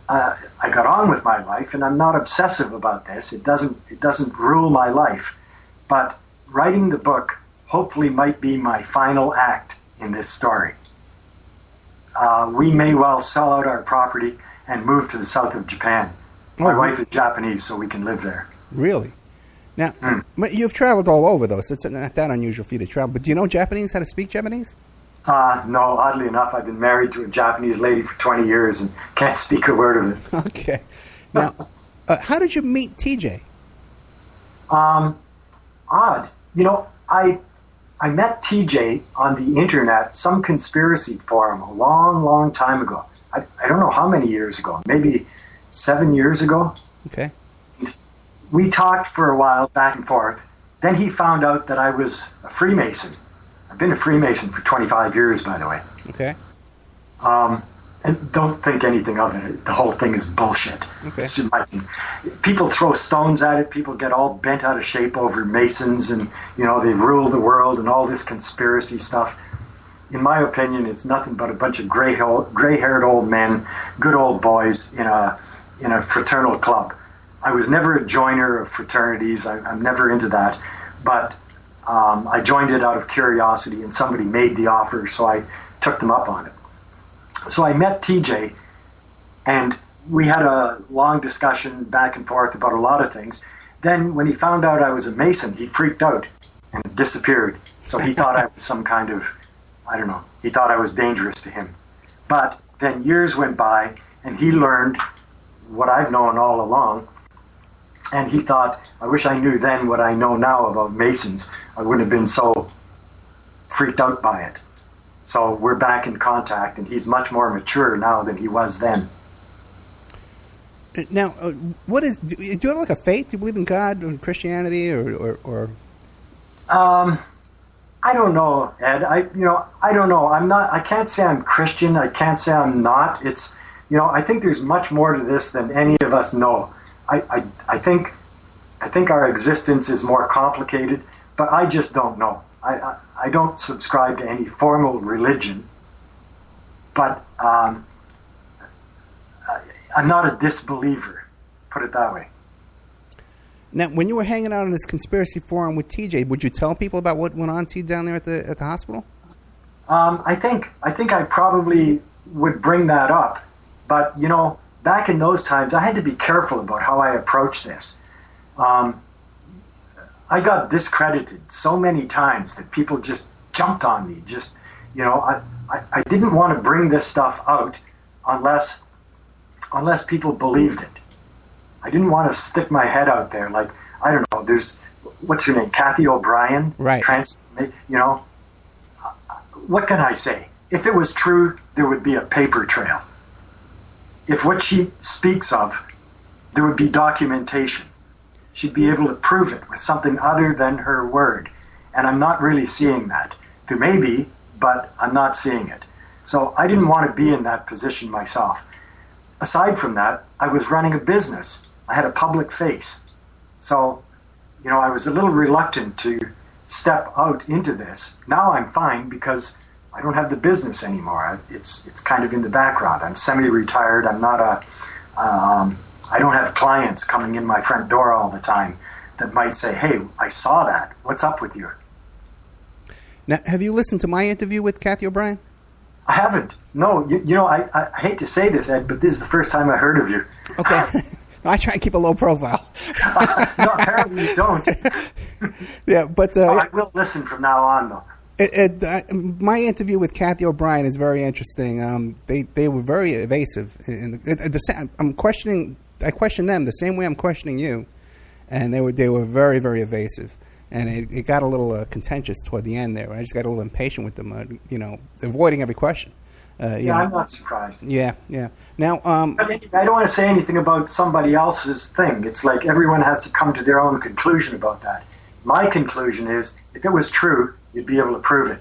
I got on with my life, and I'm not obsessive about this. It doesn't rule my life. But writing the book hopefully might be my final act in this story. We may well sell out our property and move to the south of Japan. My wife is Japanese, so we can live there. Really? Now, you've traveled all over, though, so it's not that unusual for you to travel. But do you know Japanese, how to speak Japanese? No, oddly enough, I've been married to a Japanese lady for 20 years and can't speak a word of it. Okay. Now, how did you meet TJ? Odd. I met TJ on the internet, some conspiracy forum, a long, long time ago. I don't know how many years ago, maybe 7 years ago. Okay. We talked for a while, back and forth. Then he found out that I was a Freemason. I've been a Freemason for 25 years, by the way. Okay. And don't think anything of it. The whole thing is bullshit. Okay. It's just like, people throw stones at it. People get all bent out of shape over Masons, and they rule the world and all this conspiracy stuff. In my opinion, it's nothing but a bunch of gray-haired old men, good old boys in a fraternal club. I was never a joiner of fraternities. I'm never into that, but I joined it out of curiosity, and somebody made the offer, so I took them up on it. So I met TJ, and we had a long discussion back and forth about a lot of things. Then when he found out I was a Mason, he freaked out and disappeared. So he thought I was some kind of, I don't know, he thought I was dangerous to him. But then years went by, and he learned what I've known all along, and he thought, I wish I knew then what I know now about Masons. I wouldn't have been so freaked out by it. So we're back in contact, and he's much more mature now than he was then. Now, do you have like a faith? Do you believe in God or Christianity or? I don't know, Ed. I don't know. I can't say I'm Christian. I can't say I'm not. It's, I think there's much more to this than any of us know. I think our existence is more complicated, but I just don't know. I don't subscribe to any formal religion, but I'm not a disbeliever, put it that way. Now, when you were hanging out in this conspiracy forum with TJ, would you tell people about what went on to you down there at the hospital? I think I probably would bring that up, but back in those times, I had to be careful about how I approached this. I got discredited so many times that people just jumped on me. I didn't want to bring this stuff out unless people believed it. I didn't want to stick my head out there like, I don't know, there's, what's her name, Kathy O'Brien? Right. What can I say? If it was true, there would be a paper trail. If what she speaks of, there would be documentation. She'd be able to prove it with something other than her word. And I'm not really seeing that. There may be, but I'm not seeing it. So I didn't want to be in that position myself. Aside from that, I was running a business. I had a public face. So, I was a little reluctant to step out into this. Now I'm fine because I don't have the business anymore. It's kind of in the background. I'm semi-retired. I'm not I don't have clients coming in my front door all the time that might say, hey, I saw that. What's up with you? Now, have you listened to my interview with Kathy O'Brien? I haven't. No, I hate to say this, Ed, but this is the first time I heard of you. Okay. I try and keep a low profile. No, apparently you don't. Yeah, but... I will listen from now on, though. My interview with Kathy O'Brien is very interesting. They were very evasive. I'm questioning I questioned them the same way I'm questioning you, and they were very, very evasive. And it got a little contentious toward the end there. I just got a little impatient with them, avoiding every question. I'm not surprised. Yeah. Now, I don't want to say anything about somebody else's thing. It's like everyone has to come to their own conclusion about that. My conclusion is, if it was true, you'd be able to prove it.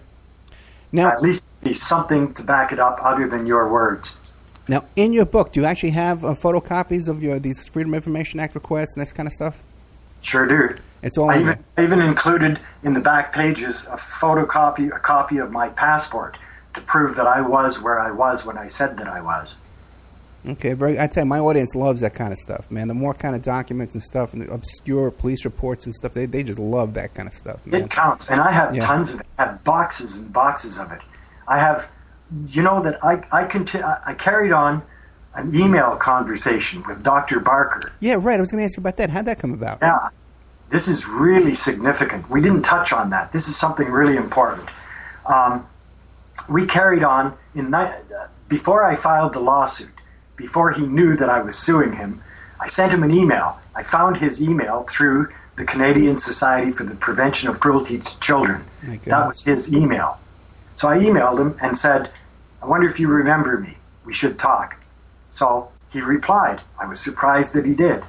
Now, at least be something to back it up other than your words. Now, in your book, do you actually have photocopies of these Freedom of Information Act requests and this kind of stuff? Sure do. It's all. I even included in the back pages a copy of my passport to prove that I was where I was when I said that I was. Okay, I tell you, my audience loves that kind of stuff, man. The more kind of documents and stuff, and the obscure police reports and stuff, they just love that kind of stuff, man. It counts, and I have tons of it. I have boxes and boxes of it. I have, that I carried on an email conversation with Dr. Barker. Yeah, right. I was going to ask you about that. How'd that come about? Yeah, this is really significant. We didn't touch on that. This is something really important. We carried on before I filed the lawsuit. Before he knew that I was suing him, I sent him an email. I found his email through the Canadian Society for the Prevention of Cruelty to Children. That was his email. So I emailed him and said, I wonder if you remember me. We should talk. So he replied. I was surprised that he did.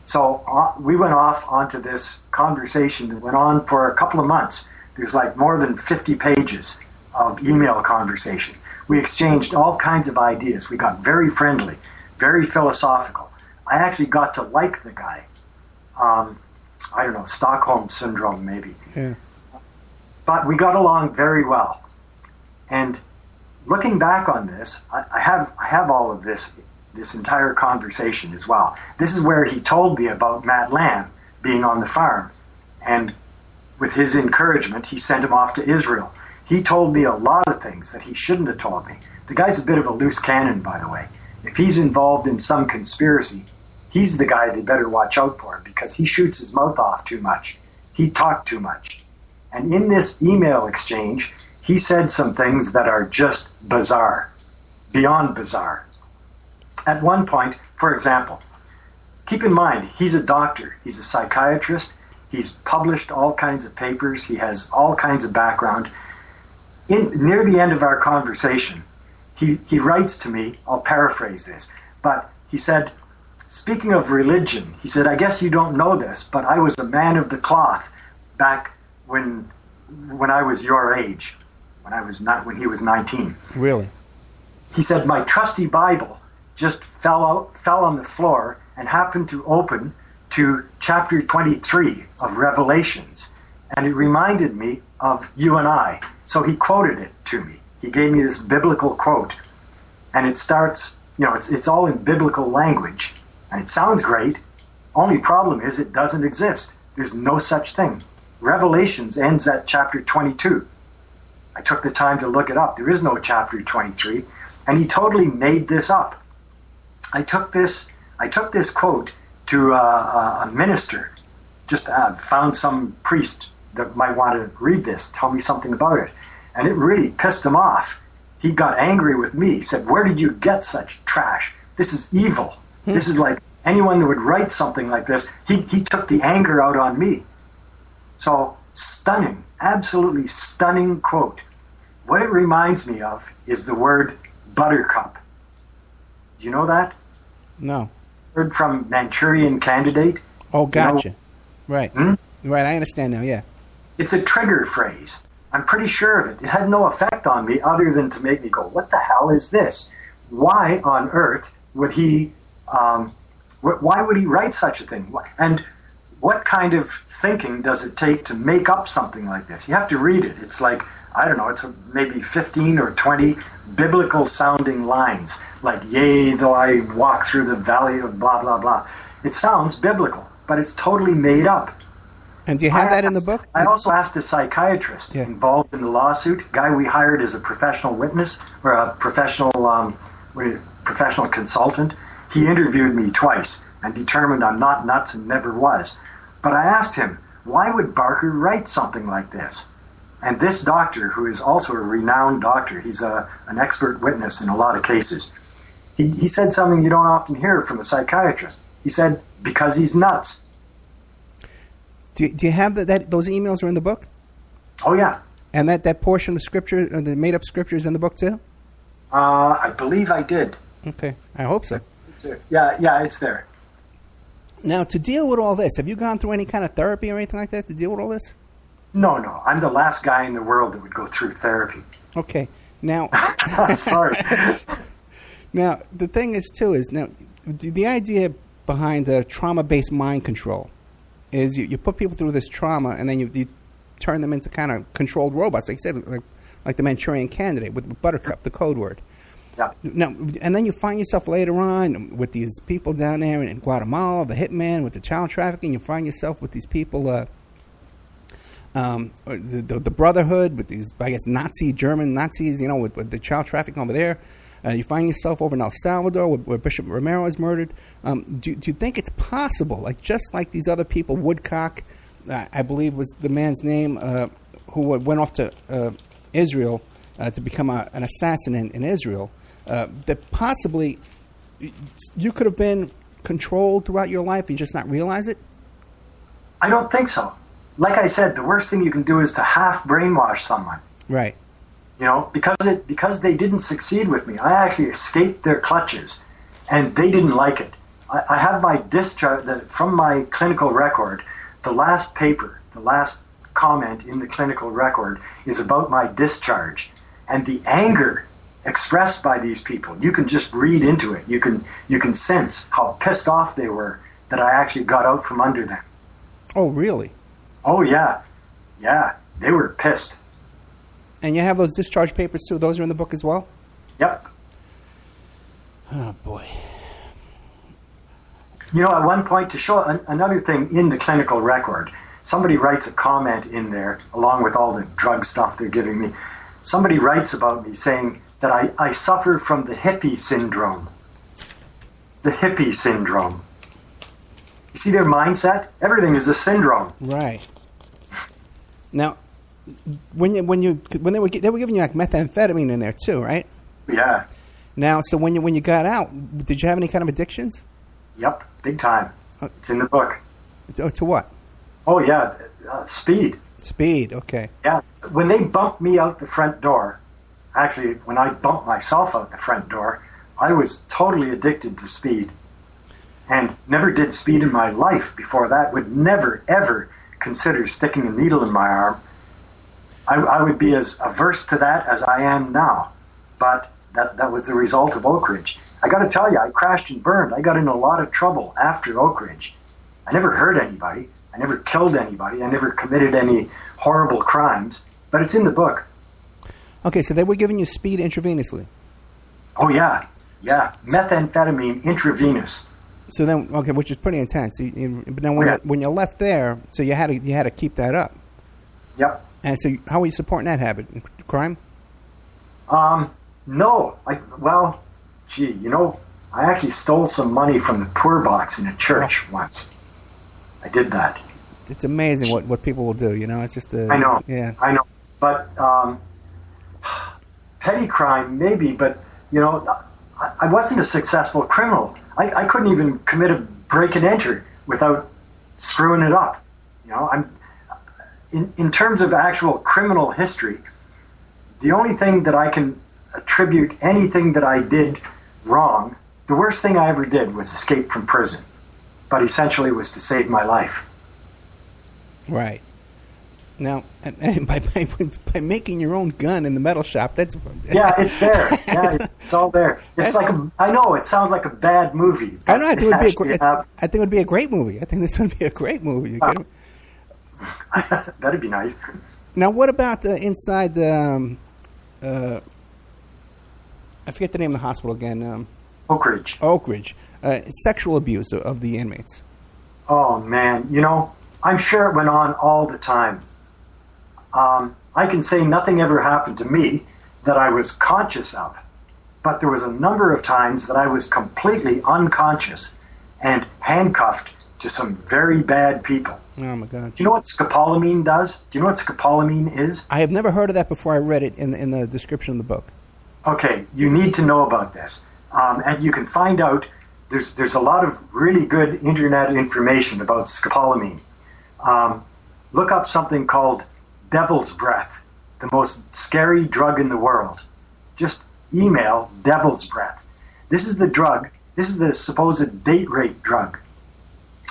So we went off onto this conversation that went on for a couple of months. There's like more than 50 pages of email conversation. We exchanged all kinds of ideas. We got very friendly, very philosophical. I actually got to like the guy. I don't know, Stockholm Syndrome maybe. Yeah. But we got along very well. And looking back on this, I have all of this entire conversation as well. This is where he told me about Matt Lamb being on the farm. And with his encouragement, he sent him off to Israel. He told me a lot of things that he shouldn't have told me. The guy's a bit of a loose cannon, by the way. If he's involved in some conspiracy, he's the guy they better watch out for because he shoots his mouth off too much. He talked too much. And in this email exchange, he said some things that are just bizarre, beyond bizarre. At one point, for example, keep in mind, he's a doctor. He's a psychiatrist. He's published all kinds of papers. He has all kinds of background. Near the end of our conversation, he writes to me, I'll paraphrase this, but he said, speaking of religion, he said, I guess you don't know this, but I was a man of the cloth back when I was your age, when he was 19. Really? He said, my trusty Bible just fell on the floor and happened to open to chapter 23 of Revelations. And it reminded me of you and I. So he quoted it to me. He gave me this biblical quote. And it starts, it's all in biblical language. And it sounds great. Only problem is it doesn't exist. There's no such thing. Revelations ends at chapter 22. I took the time to look it up. There is no chapter 23. And he totally made this up. I took this quote to a minister. Just found some priest that might want to read this, tell me something about it. And it really pissed him off. He got angry with me. He said, where did you get such trash? This is evil. This is like anyone that would write something like this. He took the anger out on me. So stunning, absolutely stunning quote. What it reminds me of is the word buttercup. Do you know that? No. Word from Manchurian Candidate. Oh, gotcha. Right. Right, I understand now, yeah. It's a trigger phrase. I'm pretty sure of it. It had no effect on me other than to make me go, what the hell is this? Why on earth would he, why would he write such a thing? And what kind of thinking does it take to make up something like this? You have to read it. It's like, I don't know, it's maybe 15 or 20 biblical sounding lines, like, yea, though I walk through the valley of blah, blah, blah. It sounds biblical, but it's totally made up. And do you have that in the book? I also asked a psychiatrist involved in the lawsuit, a guy we hired as a professional witness, or a professional consultant. He interviewed me twice and determined I'm not nuts and never was. But I asked him, why would Barker write something like this? And this doctor, who is also a renowned doctor, he's an expert witness in a lot of cases, He said something you don't often hear from a psychiatrist. He said, because he's nuts. Do you have those emails are in the book? Oh, yeah. And that portion of the scripture, the made-up scripture is in the book too? I believe I did. Okay. I hope so. Yeah, it's there. Now, to deal with all this, have you gone through any kind of therapy or anything like that to deal with all this? No. I'm the last guy in the world that would go through therapy. Okay. Now... Sorry. Now, the thing is, too, is now the idea behind trauma-based mind control is you put people through this trauma and then you turn them into kind of controlled robots, like you said, like the Manchurian Candidate with Buttercup, the code word. Yeah. Now, and then you find yourself later on with these people down there in Guatemala, the hitman with the child trafficking. You find yourself with these people, the Brotherhood with these, I guess, German Nazis, with the child trafficking over there. You find yourself over in El Salvador where Bishop Romero is murdered. Do you think it's possible, just like these other people, Woodcock, I believe was the man's name, who went off to Israel to become an assassin in Israel, that possibly you could have been controlled throughout your life and just not realize it? I don't think so. Like I said, the worst thing you can do is to half brainwash someone. Right. Because they didn't succeed with me. I actually escaped their clutches, and they didn't like it. I have my discharge from my clinical record. The last paper, the last comment in the clinical record is about my discharge, and the anger expressed by these people. You can just read into it. You can sense how pissed off they were that I actually got out from under them. Oh, really? Oh, yeah. Yeah, they were pissed. And you have those discharge papers, too? Those are in the book as well? Yep. Oh, boy. At one point, to show another thing in the clinical record, somebody writes a comment in there, along with all the drug stuff they're giving me. Somebody writes about me saying that I suffer from the hippie syndrome. The hippie syndrome. You see their mindset? Everything is a syndrome. Right. Now, when they were giving you like methamphetamine in there too, right? Yeah. Now, so when you got out, did you have any kind of addictions? Yep, big time. It's in the book. To what? Oh yeah, speed. Speed. Okay. Yeah. When they bumped me out the front door, actually, when I bumped myself out the front door, I was totally addicted to speed, and never did speed in my life before that. Would never ever consider sticking a needle in my arm. I would be as averse to that as I am now, but that was the result of Oak Ridge. I got to tell you, I crashed and burned. I got in a lot of trouble after Oak Ridge. I never hurt anybody. I never killed anybody. I never committed any horrible crimes, but it's in the book. Okay, so they were giving you speed intravenously? Oh, yeah. Yeah, methamphetamine intravenous. So then, okay, which is pretty intense. But then when you left there, so you had to keep that up. Yep. And so how are you supporting that habit? Crime? No. I actually stole some money from the poor box in a church once. I did that. It's amazing what people will do, It's just I know. Yeah. I know. But petty crime, maybe, but, I wasn't a successful criminal. I couldn't even commit a break and enter without screwing it up. I'm in terms of actual criminal history, the only thing that I can attribute anything that I did wrong, the worst thing I ever did was escape from prison, but essentially was to save my life. Right. Now, and by making your own gun in the metal shop, that's... Yeah, it's there. Yeah, it's all there. It's I know, it sounds like a bad movie. I know, I think it would be a great movie. I think this would be a great movie. You kidding me? That'd be nice. Now, what about inside the... I forget the name of the hospital again. Oak Ridge. Oak Ridge. Sexual abuse of the inmates. Oh, man. I'm sure it went on all the time. I can say nothing ever happened to me that I was conscious of, but there was a number of times that I was completely unconscious and handcuffed to some very bad people. Oh, my God. Do you know what scopolamine does? Do you know what scopolamine is? I have never heard of that before I read it in the description of the book. Okay, you need to know about this. And you can find out, there's a lot of really good internet information about scopolamine. Look up something called devil's breath, the most scary drug in the world. Just email devil's breath. This is the drug, this is the supposed date rape drug.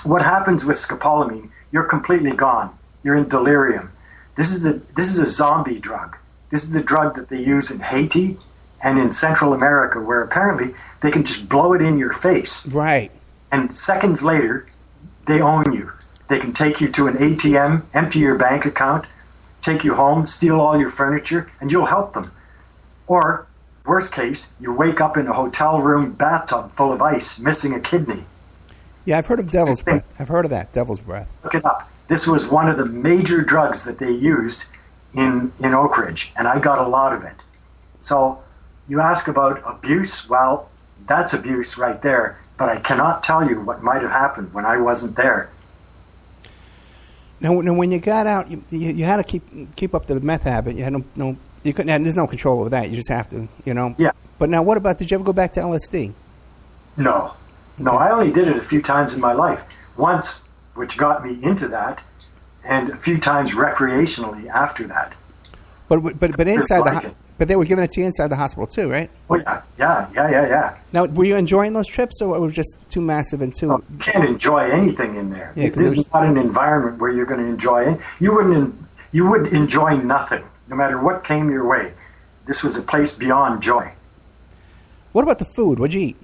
What happens with scopolamine? You're completely gone. You're in delirium. This is a zombie drug. This is the drug that they use in Haiti and in Central America, where apparently they can just blow it in your face. Right. And seconds later, they own you. They can take you to an ATM, empty your bank account, take you home, steal all your furniture, and you'll help them. Or, worst case, you wake up in a hotel room bathtub full of ice, missing a kidney. Yeah, I've heard of devil's breath. I've heard of that, devil's breath. Look it up. This was one of the major drugs that they used in Oak Ridge, and I got a lot of it. So you ask about abuse, well, that's abuse right there, but I cannot tell you what might have happened when I wasn't there. Now when you got out, you had to keep up the meth habit. You had no you couldn't. There's no control over that. You just have to, Yeah. But now, what about? Did you ever go back to LSD? No, I only did it a few times in my life. Once, which got me into that, and a few times recreationally after that. But inside but they were giving it to you inside the hospital too, right? Oh yeah. Now, were you enjoying those trips, or it was just too massive and too? You can't enjoy anything in there. Yeah, this is not an environment where you're going to enjoy it. You would enjoy nothing, no matter what came your way. This was a place beyond joy. What about the food? What'd you eat?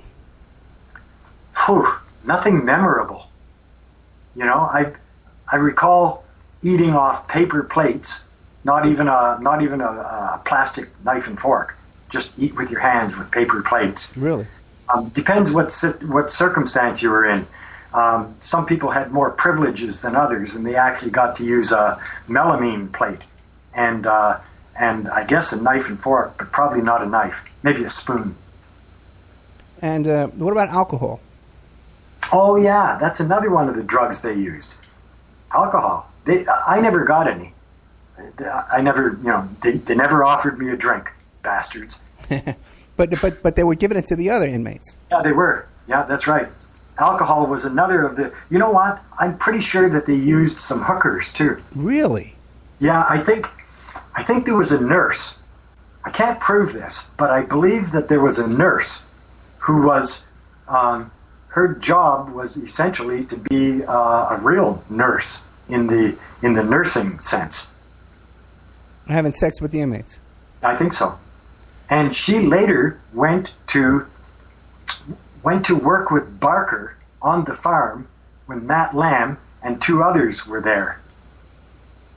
Whew, nothing memorable. I recall eating off paper plates. Not even a plastic knife and fork. Just eat with your hands with paper plates. Really? Depends what circumstance you were in. Some people had more privileges than others, and they actually got to use a melamine plate, and I guess a knife and fork, but probably not a knife. Maybe a spoon. And what about alcohol? Oh yeah, that's another one of the drugs they used. Alcohol. I never got any. I never, they never offered me a drink, bastards. but they were giving it to the other inmates. Yeah, they were. Yeah, that's right. Alcohol was another of the. You know what? I'm pretty sure that they used some hookers too. Really? Yeah, I think there was a nurse. I can't prove this, but I believe that there was a nurse who was. Her job was essentially to be a real nurse in the nursing sense. Having sex with the inmates. I think so. And she later went to work with Barker on the farm when Matt Lamb and two others were there.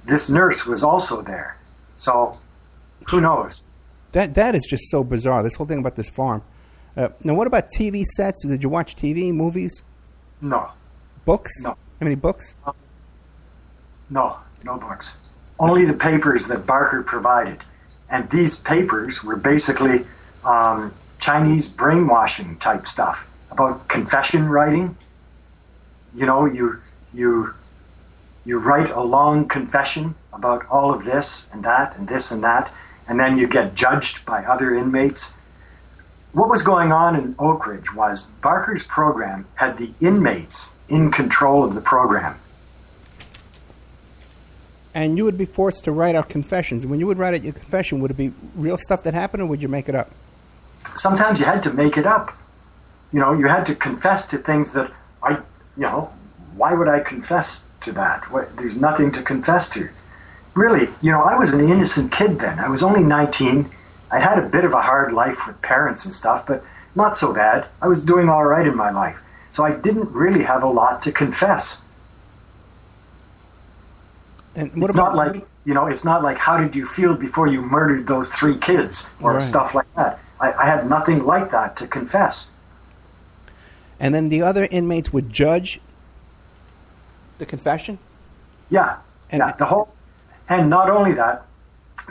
This nurse was also there. So, who knows? That is just so bizarre, this whole thing about this farm. Now, what about TV sets? Did you watch TV, movies? No. Books? No. How many books? No books. Only the papers that Barker provided. And these papers were basically Chinese brainwashing type stuff about confession writing. You write a long confession about all of this and that and this and that, and then you get judged by other inmates. What was going on in Oak Ridge was Barker's program had the inmates in control of the program. And you would be forced to write out confessions. When you would write out your confession, would it be real stuff that happened, or would you make it up? Sometimes you had to make it up. You had to confess to things that why would I confess to that? There's nothing to confess to. Really, I was an innocent kid then. I was only 19. I'd had a bit of a hard life with parents and stuff, but not so bad. I was doing all right in my life. So I didn't really have a lot to confess. And it's not like how did you feel before you murdered those 3 kids or right. Stuff like that. I had nothing like that to confess. And then the other inmates would judge the confession? Yeah. And not only that,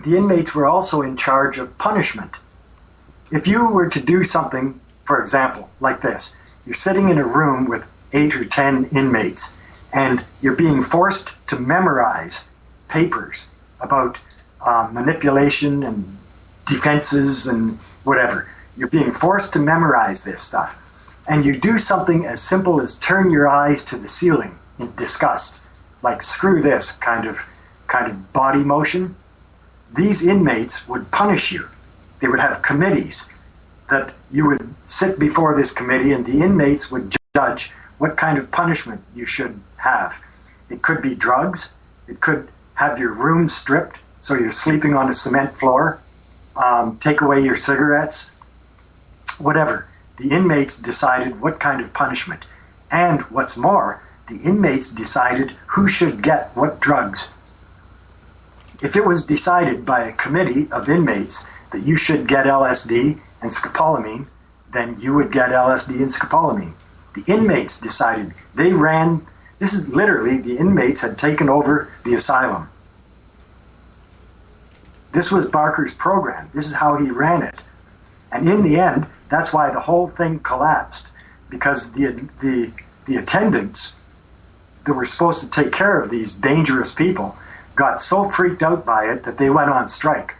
the inmates were also in charge of punishment. If you were to do something, for example, like this, you're sitting in a room with 8 or 10 inmates, and you're being forced to memorize papers about manipulation and defenses and whatever. You're being forced to memorize this stuff. And you do something as simple as turn your eyes to the ceiling in disgust, like screw this kind of body motion. These inmates would punish you. They would have committees that you would sit before this committee, and the inmates would judge what kind of punishment you should have. It could be drugs. It could have your room stripped so you're sleeping on a cement floor. Take away your cigarettes. Whatever. The inmates decided what kind of punishment. And what's more, the inmates decided who should get what drugs. If it was decided by a committee of inmates that you should get LSD and scopolamine, then you would get LSD and scopolamine. The inmates decided. They ran. This is literally, the inmates had taken over the asylum. This was Barker's program. This is how he ran it. And in the end, that's why the whole thing collapsed, because the attendants that were supposed to take care of these dangerous people got so freaked out by it that they went on strike,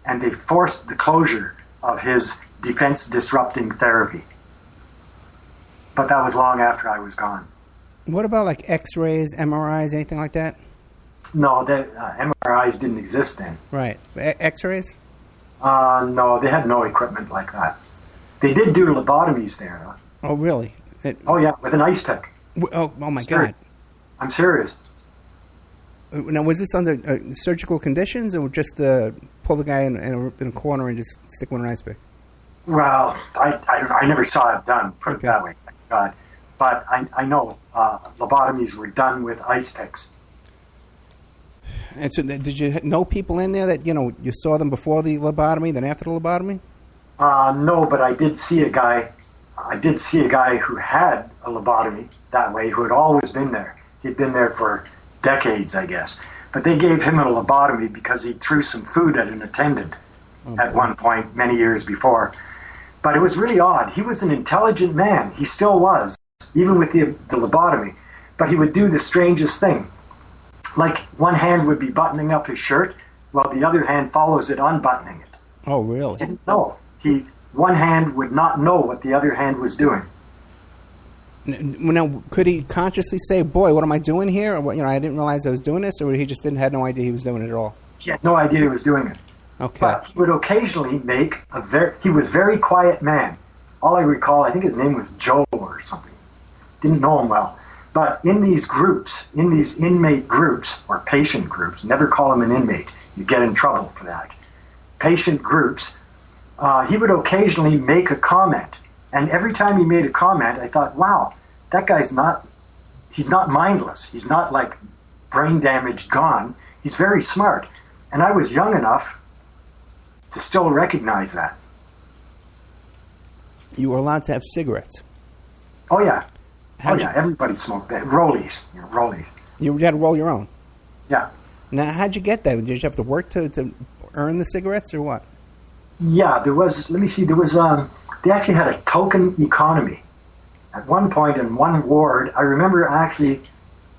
and they forced the closure of his defense disrupting therapy. But that was long after I was gone. What about like X-rays, MRIs, anything like that? No, MRIs didn't exist then. Right. X-rays? No, they had no equipment like that. They did do lobotomies there, though. Oh, really? Oh, yeah, with an ice pick. Oh my God. I'm serious. Now, was this under surgical conditions, or just pull the guy in a corner and just stick him with an ice pick? Well, I don't know. I never saw it done, put it that way. Thank God. But I know lobotomies were done with ice picks. And so, did you know people in there that you saw them before the lobotomy, then after the lobotomy? No, but I did see a guy. I did see a guy who had a lobotomy that way, who had always been there. He'd been there for decades, I guess. But they gave him a lobotomy because he threw some food at an attendant at one point many years before. But it was really odd. He was an intelligent man. He still was, even with the lobotomy. But he would do the strangest thing. Like one hand would be buttoning up his shirt, while the other hand follows it unbuttoning it. Oh, really? He didn't know. One hand would not know what the other hand was doing. Now, could he consciously say, "Boy, what am I doing here?" Or I didn't realize I was doing this, or he just had no idea he was doing it at all? He had no idea he was doing it. Okay. But he would occasionally make he was a very quiet man. All I recall, I think his name was Joe or something. Didn't know him well. But in these groups, in these inmate groups, or patient groups, never call him an inmate. You get in trouble for that. Patient groups, he would occasionally make a comment. And every time he made a comment, I thought, wow, that guy's he's not mindless. He's not like brain damage gone. He's very smart. And I was young enough to still recognize that. You were allowed to have cigarettes. Oh, yeah. Everybody smoked that. Rollies. Rollies. You had to roll your own? Yeah. Now, how'd you get that? Did you have to work to earn the cigarettes, or what? Yeah, there was, they actually had a token economy. At one point in one ward, I remember actually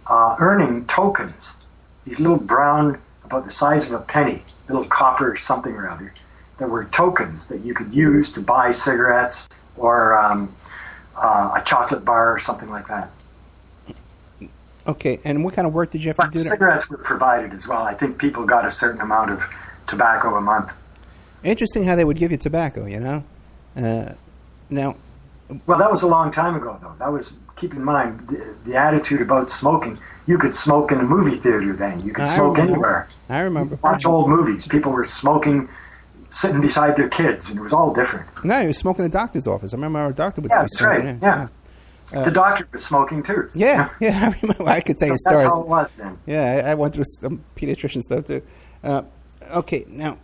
earning tokens, these little brown, about the size of a penny, little copper something or other, that were tokens that you could use to buy cigarettes or a chocolate bar or something like that. Okay, and what kind of work did you have to do? Cigarettes were provided as well. I think people got a certain amount of tobacco a month. Interesting how they would give you tobacco, Now, well, that was a long time ago, though. That was, keep in mind, the attitude about smoking. You could smoke in a movie theater then. You could smoke anywhere. I remember. Watch old movies. People were smoking, sitting beside their kids, and it was all different. No, he was smoking in the doctor's office. I remember our doctor would. Yeah, that's right. Yeah. The doctor was smoking too. Yeah, I remember. I could tell you stories. That's how it was then. Yeah, I went through some pediatrician stuff too. Okay, now,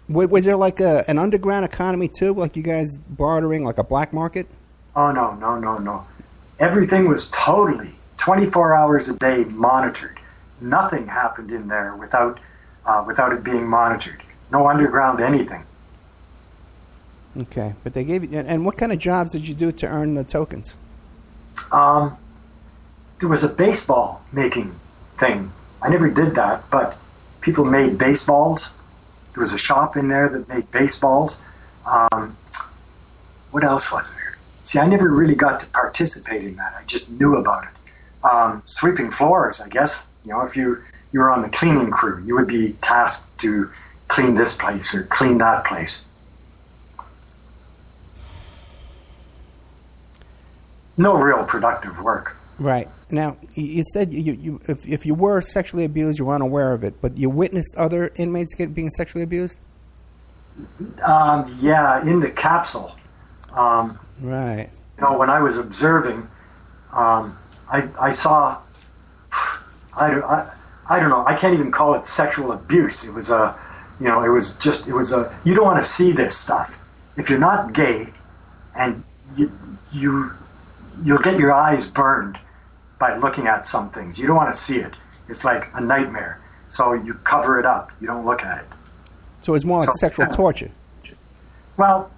was there like an underground economy too, like you guys bartering, like a black market? Oh, no. Everything was totally 24 hours a day monitored. Nothing happened in there without it being monitored. No underground anything. Okay, but they gave you. And what kind of jobs did you do to earn the tokens? There was a baseball making thing. I never did that, but people made baseballs. There was a shop in there that made baseballs. What else was there? See, I never really got to participate in that. I just knew about it. Sweeping floors, I guess. If you were on the cleaning crew, you would be tasked to clean this place or clean that place. No real productive work. Right. Now, you said if you were sexually abused, you were unaware of it, but you witnessed other inmates being sexually abused? Yeah, in the capsule. Right. When I was observing, I saw, I don't know, I can't even call it sexual abuse. It was you don't want to see this stuff. If you're not gay, and you'll get your eyes burned by looking at some things. You don't want to see it. It's like a nightmare. So you cover it up. You don't look at it. So it's more like sexual torture. Well,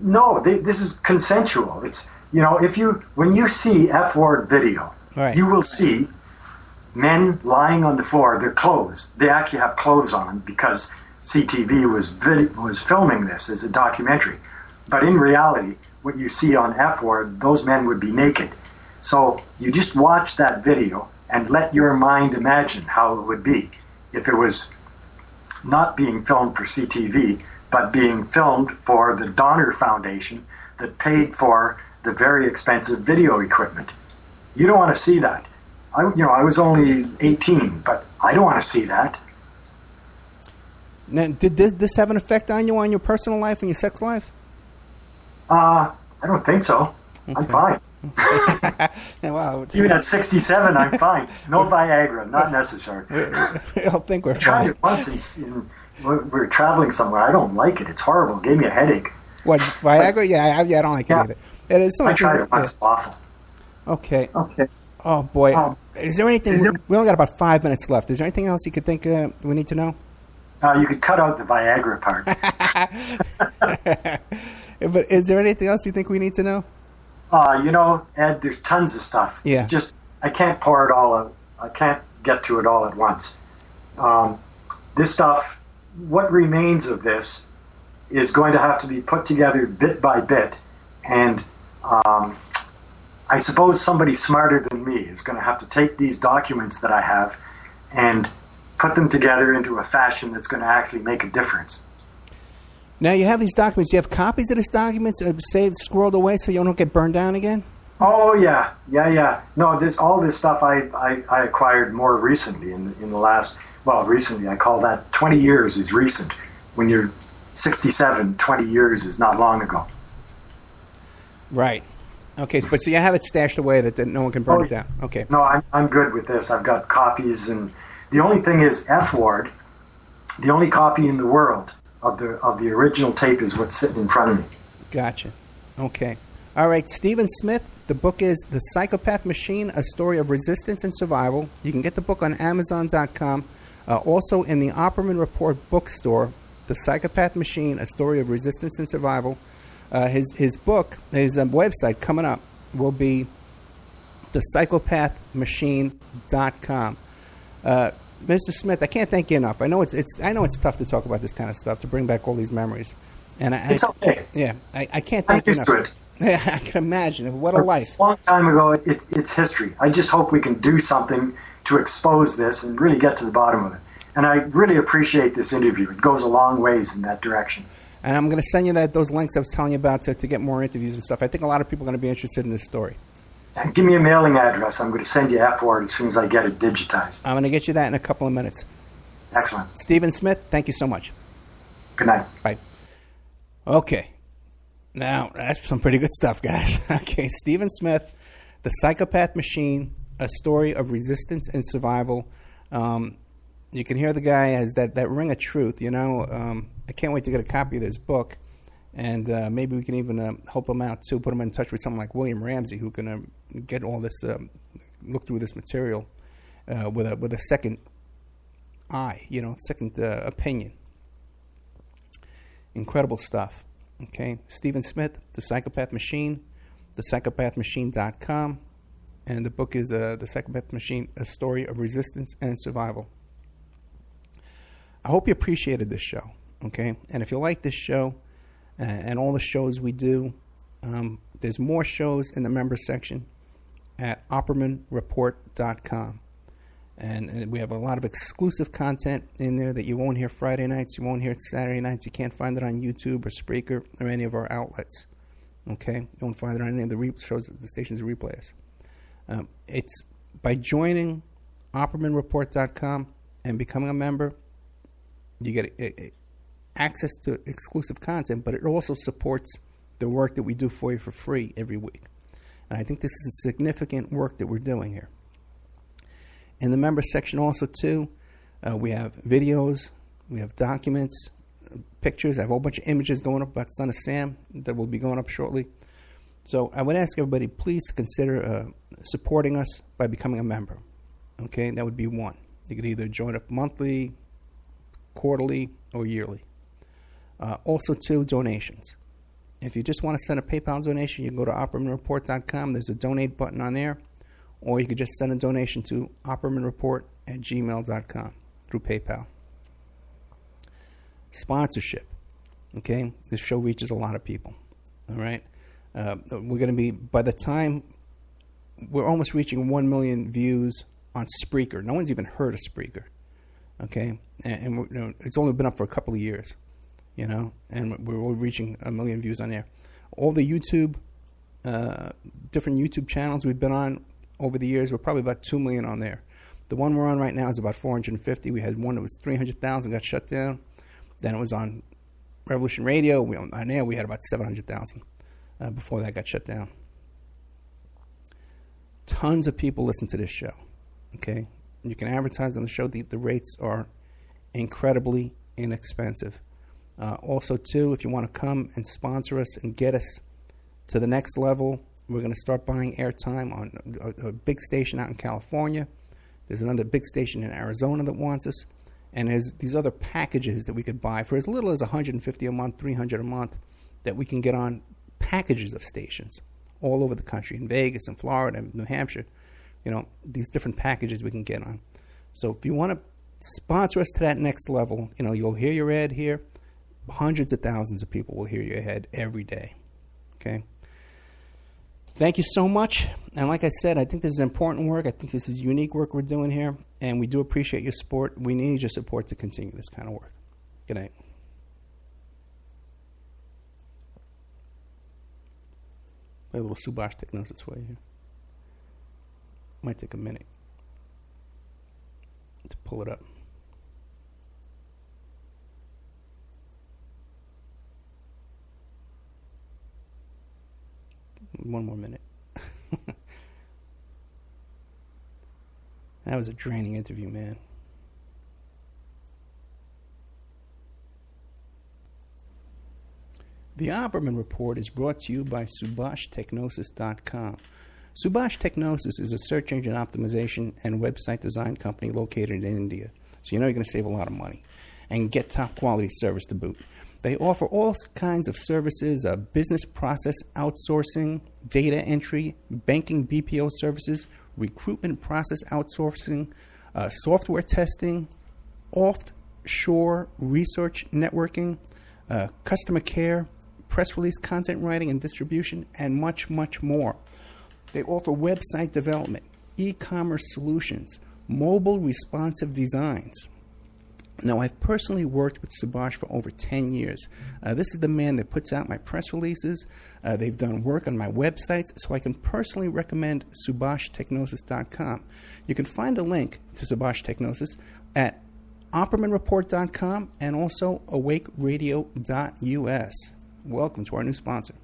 no, this is consensual. It's, when you see F-word video, right, you will see men lying on the floor, their clothes. They actually have clothes on because CTV was filming this as a documentary. But in reality, what you see on F-word, those men would be naked. So you just watch that video and let your mind imagine how it would be if it was not being filmed for CTV, but being filmed for the Donner Foundation that paid for the very expensive video equipment. You don't want to see that. I was only 18, but I don't want to see that. Now, did this have an effect on you, on your personal life and your sex life? I don't think so. Okay. I'm fine. Wow. Even at 67, I'm fine. No Viagra, not necessary. I don't think we're I tried fine. it once. We were traveling somewhere. I don't like it. It's horrible. It gave me a headache. What, Viagra? Yeah, I don't like it either. It is I tried it once. It's awful. Okay. Oh, boy. Is there anything... We only got about 5 minutes left. Is there anything else you could think we need to know? You could cut out the Viagra part. But is there anything else you think we need to know? Ed, there's tons of stuff. Yeah. It's just, I can't pour it all out. I can't get to it all at once. This stuff, what remains of this is going to have to be put together bit by bit. And I suppose somebody smarter than me is going to have to take these documents that I have and put them together into a fashion that's going to actually make a difference. Now, you have these documents. Do you have copies of these documents saved, squirreled away so you don't get burned down again? Oh, yeah. No, all this stuff I acquired more recently in the last, recently. I call that 20 years is recent. When you're 67, 20 years is not long ago. Right. Okay, but so you have it stashed away that no one can burn it down. Okay. No, I'm good with this. I've got copies, and the only thing is F-word, the only copy in the world of the original tape is what's sitting in front of me. Gotcha. Okay. All right, Stephen Smith, the book is The Psychopath Machine, A Story of Resistance and Survival. You can get the book on Amazon.com. Also in the Opperman Report bookstore, The Psychopath Machine, A Story of Resistance and Survival. His book, his website coming up will be thepsychopathmachine.com. Mr. Smith, I can't thank you enough. I know it's tough to talk about this kind of stuff, to bring back all these memories. And it's okay. Yeah, I can't thank you enough. I'm used to it. Yeah, I can imagine. What a life. It's a long time ago. It's history. I just hope we can do something to expose this and really get to the bottom of it. And I really appreciate this interview. It goes a long ways in that direction. And I'm going to send you those links I was telling you about to get more interviews and stuff. I think a lot of people are going to be interested in this story. And give me a mailing address. I'm going to send you F-word as soon as I get it digitized. I'm going to get you that in a couple of minutes. Excellent. Stephen Smith, thank you so much. Good night. Bye. Okay. Now, that's some pretty good stuff, guys. Okay, Stephen Smith, The Psychopath Machine, A Story of Resistance and Survival. You can hear the guy has that ring of truth, I can't wait to get a copy of this book. And maybe we can even help him out, too, put him in touch with someone like William Ramsey who can get all this, look through this material with a second eye, second opinion. Incredible stuff. Okay, Stephen Smith, The Psychopath Machine, thepsychopathmachine.com, and the book is The Psychopath Machine, A Story of Resistance and Survival. I hope you appreciated this show, okay? And if you like this show and all the shows we do, There's more shows in the members section at oppermanreport.com. And we have a lot of exclusive content in there that you won't hear Friday nights, you won't hear it Saturday nights. You can't find it on YouTube or Spreaker or any of our outlets. Okay? You won't find it on any of the shows, the stations that replay us. It's by joining oppermanreport.com and becoming a member, you get access to exclusive content, but it also supports the work that we do for you for free every week. And I think this is a significant work that we're doing here. In the members section also, too, we have videos, we have documents, pictures. I have a whole bunch of images going up about Son of Sam that will be going up shortly. So I would ask everybody, please consider supporting us by becoming a member. Okay, that would be one. You could either join up monthly, quarterly, or yearly. Also, two, donations. If you just want to send a PayPal donation, you can go to oppermanreport.com. There's a donate button on there. Or you could just send a donation to oppermanreport@gmail.com through PayPal. Sponsorship. Okay? This show reaches a lot of people. All right? We're going to be, by the time, we're almost reaching 1 million views on Spreaker. No one's even heard of Spreaker. Okay? And it's only been up for a couple of years. You know? And we're reaching 1 million views on there. All the YouTube, different YouTube channels we've been on over the years, we're probably about 2 million on there. The one we're on right now is about 450. We had one that was 300,000, got shut down. Then it was on Revolution Radio. On air, we had about 700,000 before that got shut down. Tons of people listen to this show. Okay, you can advertise on the show. The rates are incredibly inexpensive. Also, too, if you want to come and sponsor us and get us to the next level, we're going to start buying airtime on a big station out in California. There's another big station in Arizona that wants us. And there's these other packages that we could buy for as little as $150 a month, $300 a month, that we can get on packages of stations all over the country, in Vegas and Florida and New Hampshire. You know, these different packages we can get on. So if you want to sponsor us to that next level, you know, you'll hear your ad here. Hundreds of thousands of people will hear your ad every day. Okay? Thank you so much. And like I said, I think this is important work. I think this is unique work we're doing here. And we do appreciate your support. We need your support to continue this kind of work. Good night. Play a little Subhash Technosis for you here. Might take a minute to pull it up. One more minute. That was a draining interview, man. The Opperman Report is brought to you by SubhashTechnosis.com. Subhash Technosis is a search engine optimization and website design company located in India. So you know you're going to save a lot of money and get top quality service to boot. They offer all kinds of services, business process outsourcing, data entry, banking BPO services, recruitment process outsourcing, software testing, offshore research networking, customer care, press release content writing and distribution, and much, much more. They offer website development, e-commerce solutions, mobile responsive designs. Now, I've personally worked with Subhash for over 10 years. This is the man that puts out my press releases. They've done work on my websites, so I can personally recommend SubhashTechnosis.com. You can find a link to Subhash Technosis at OppermanReport.com and also AwakeRadio.us. Welcome to our new sponsor.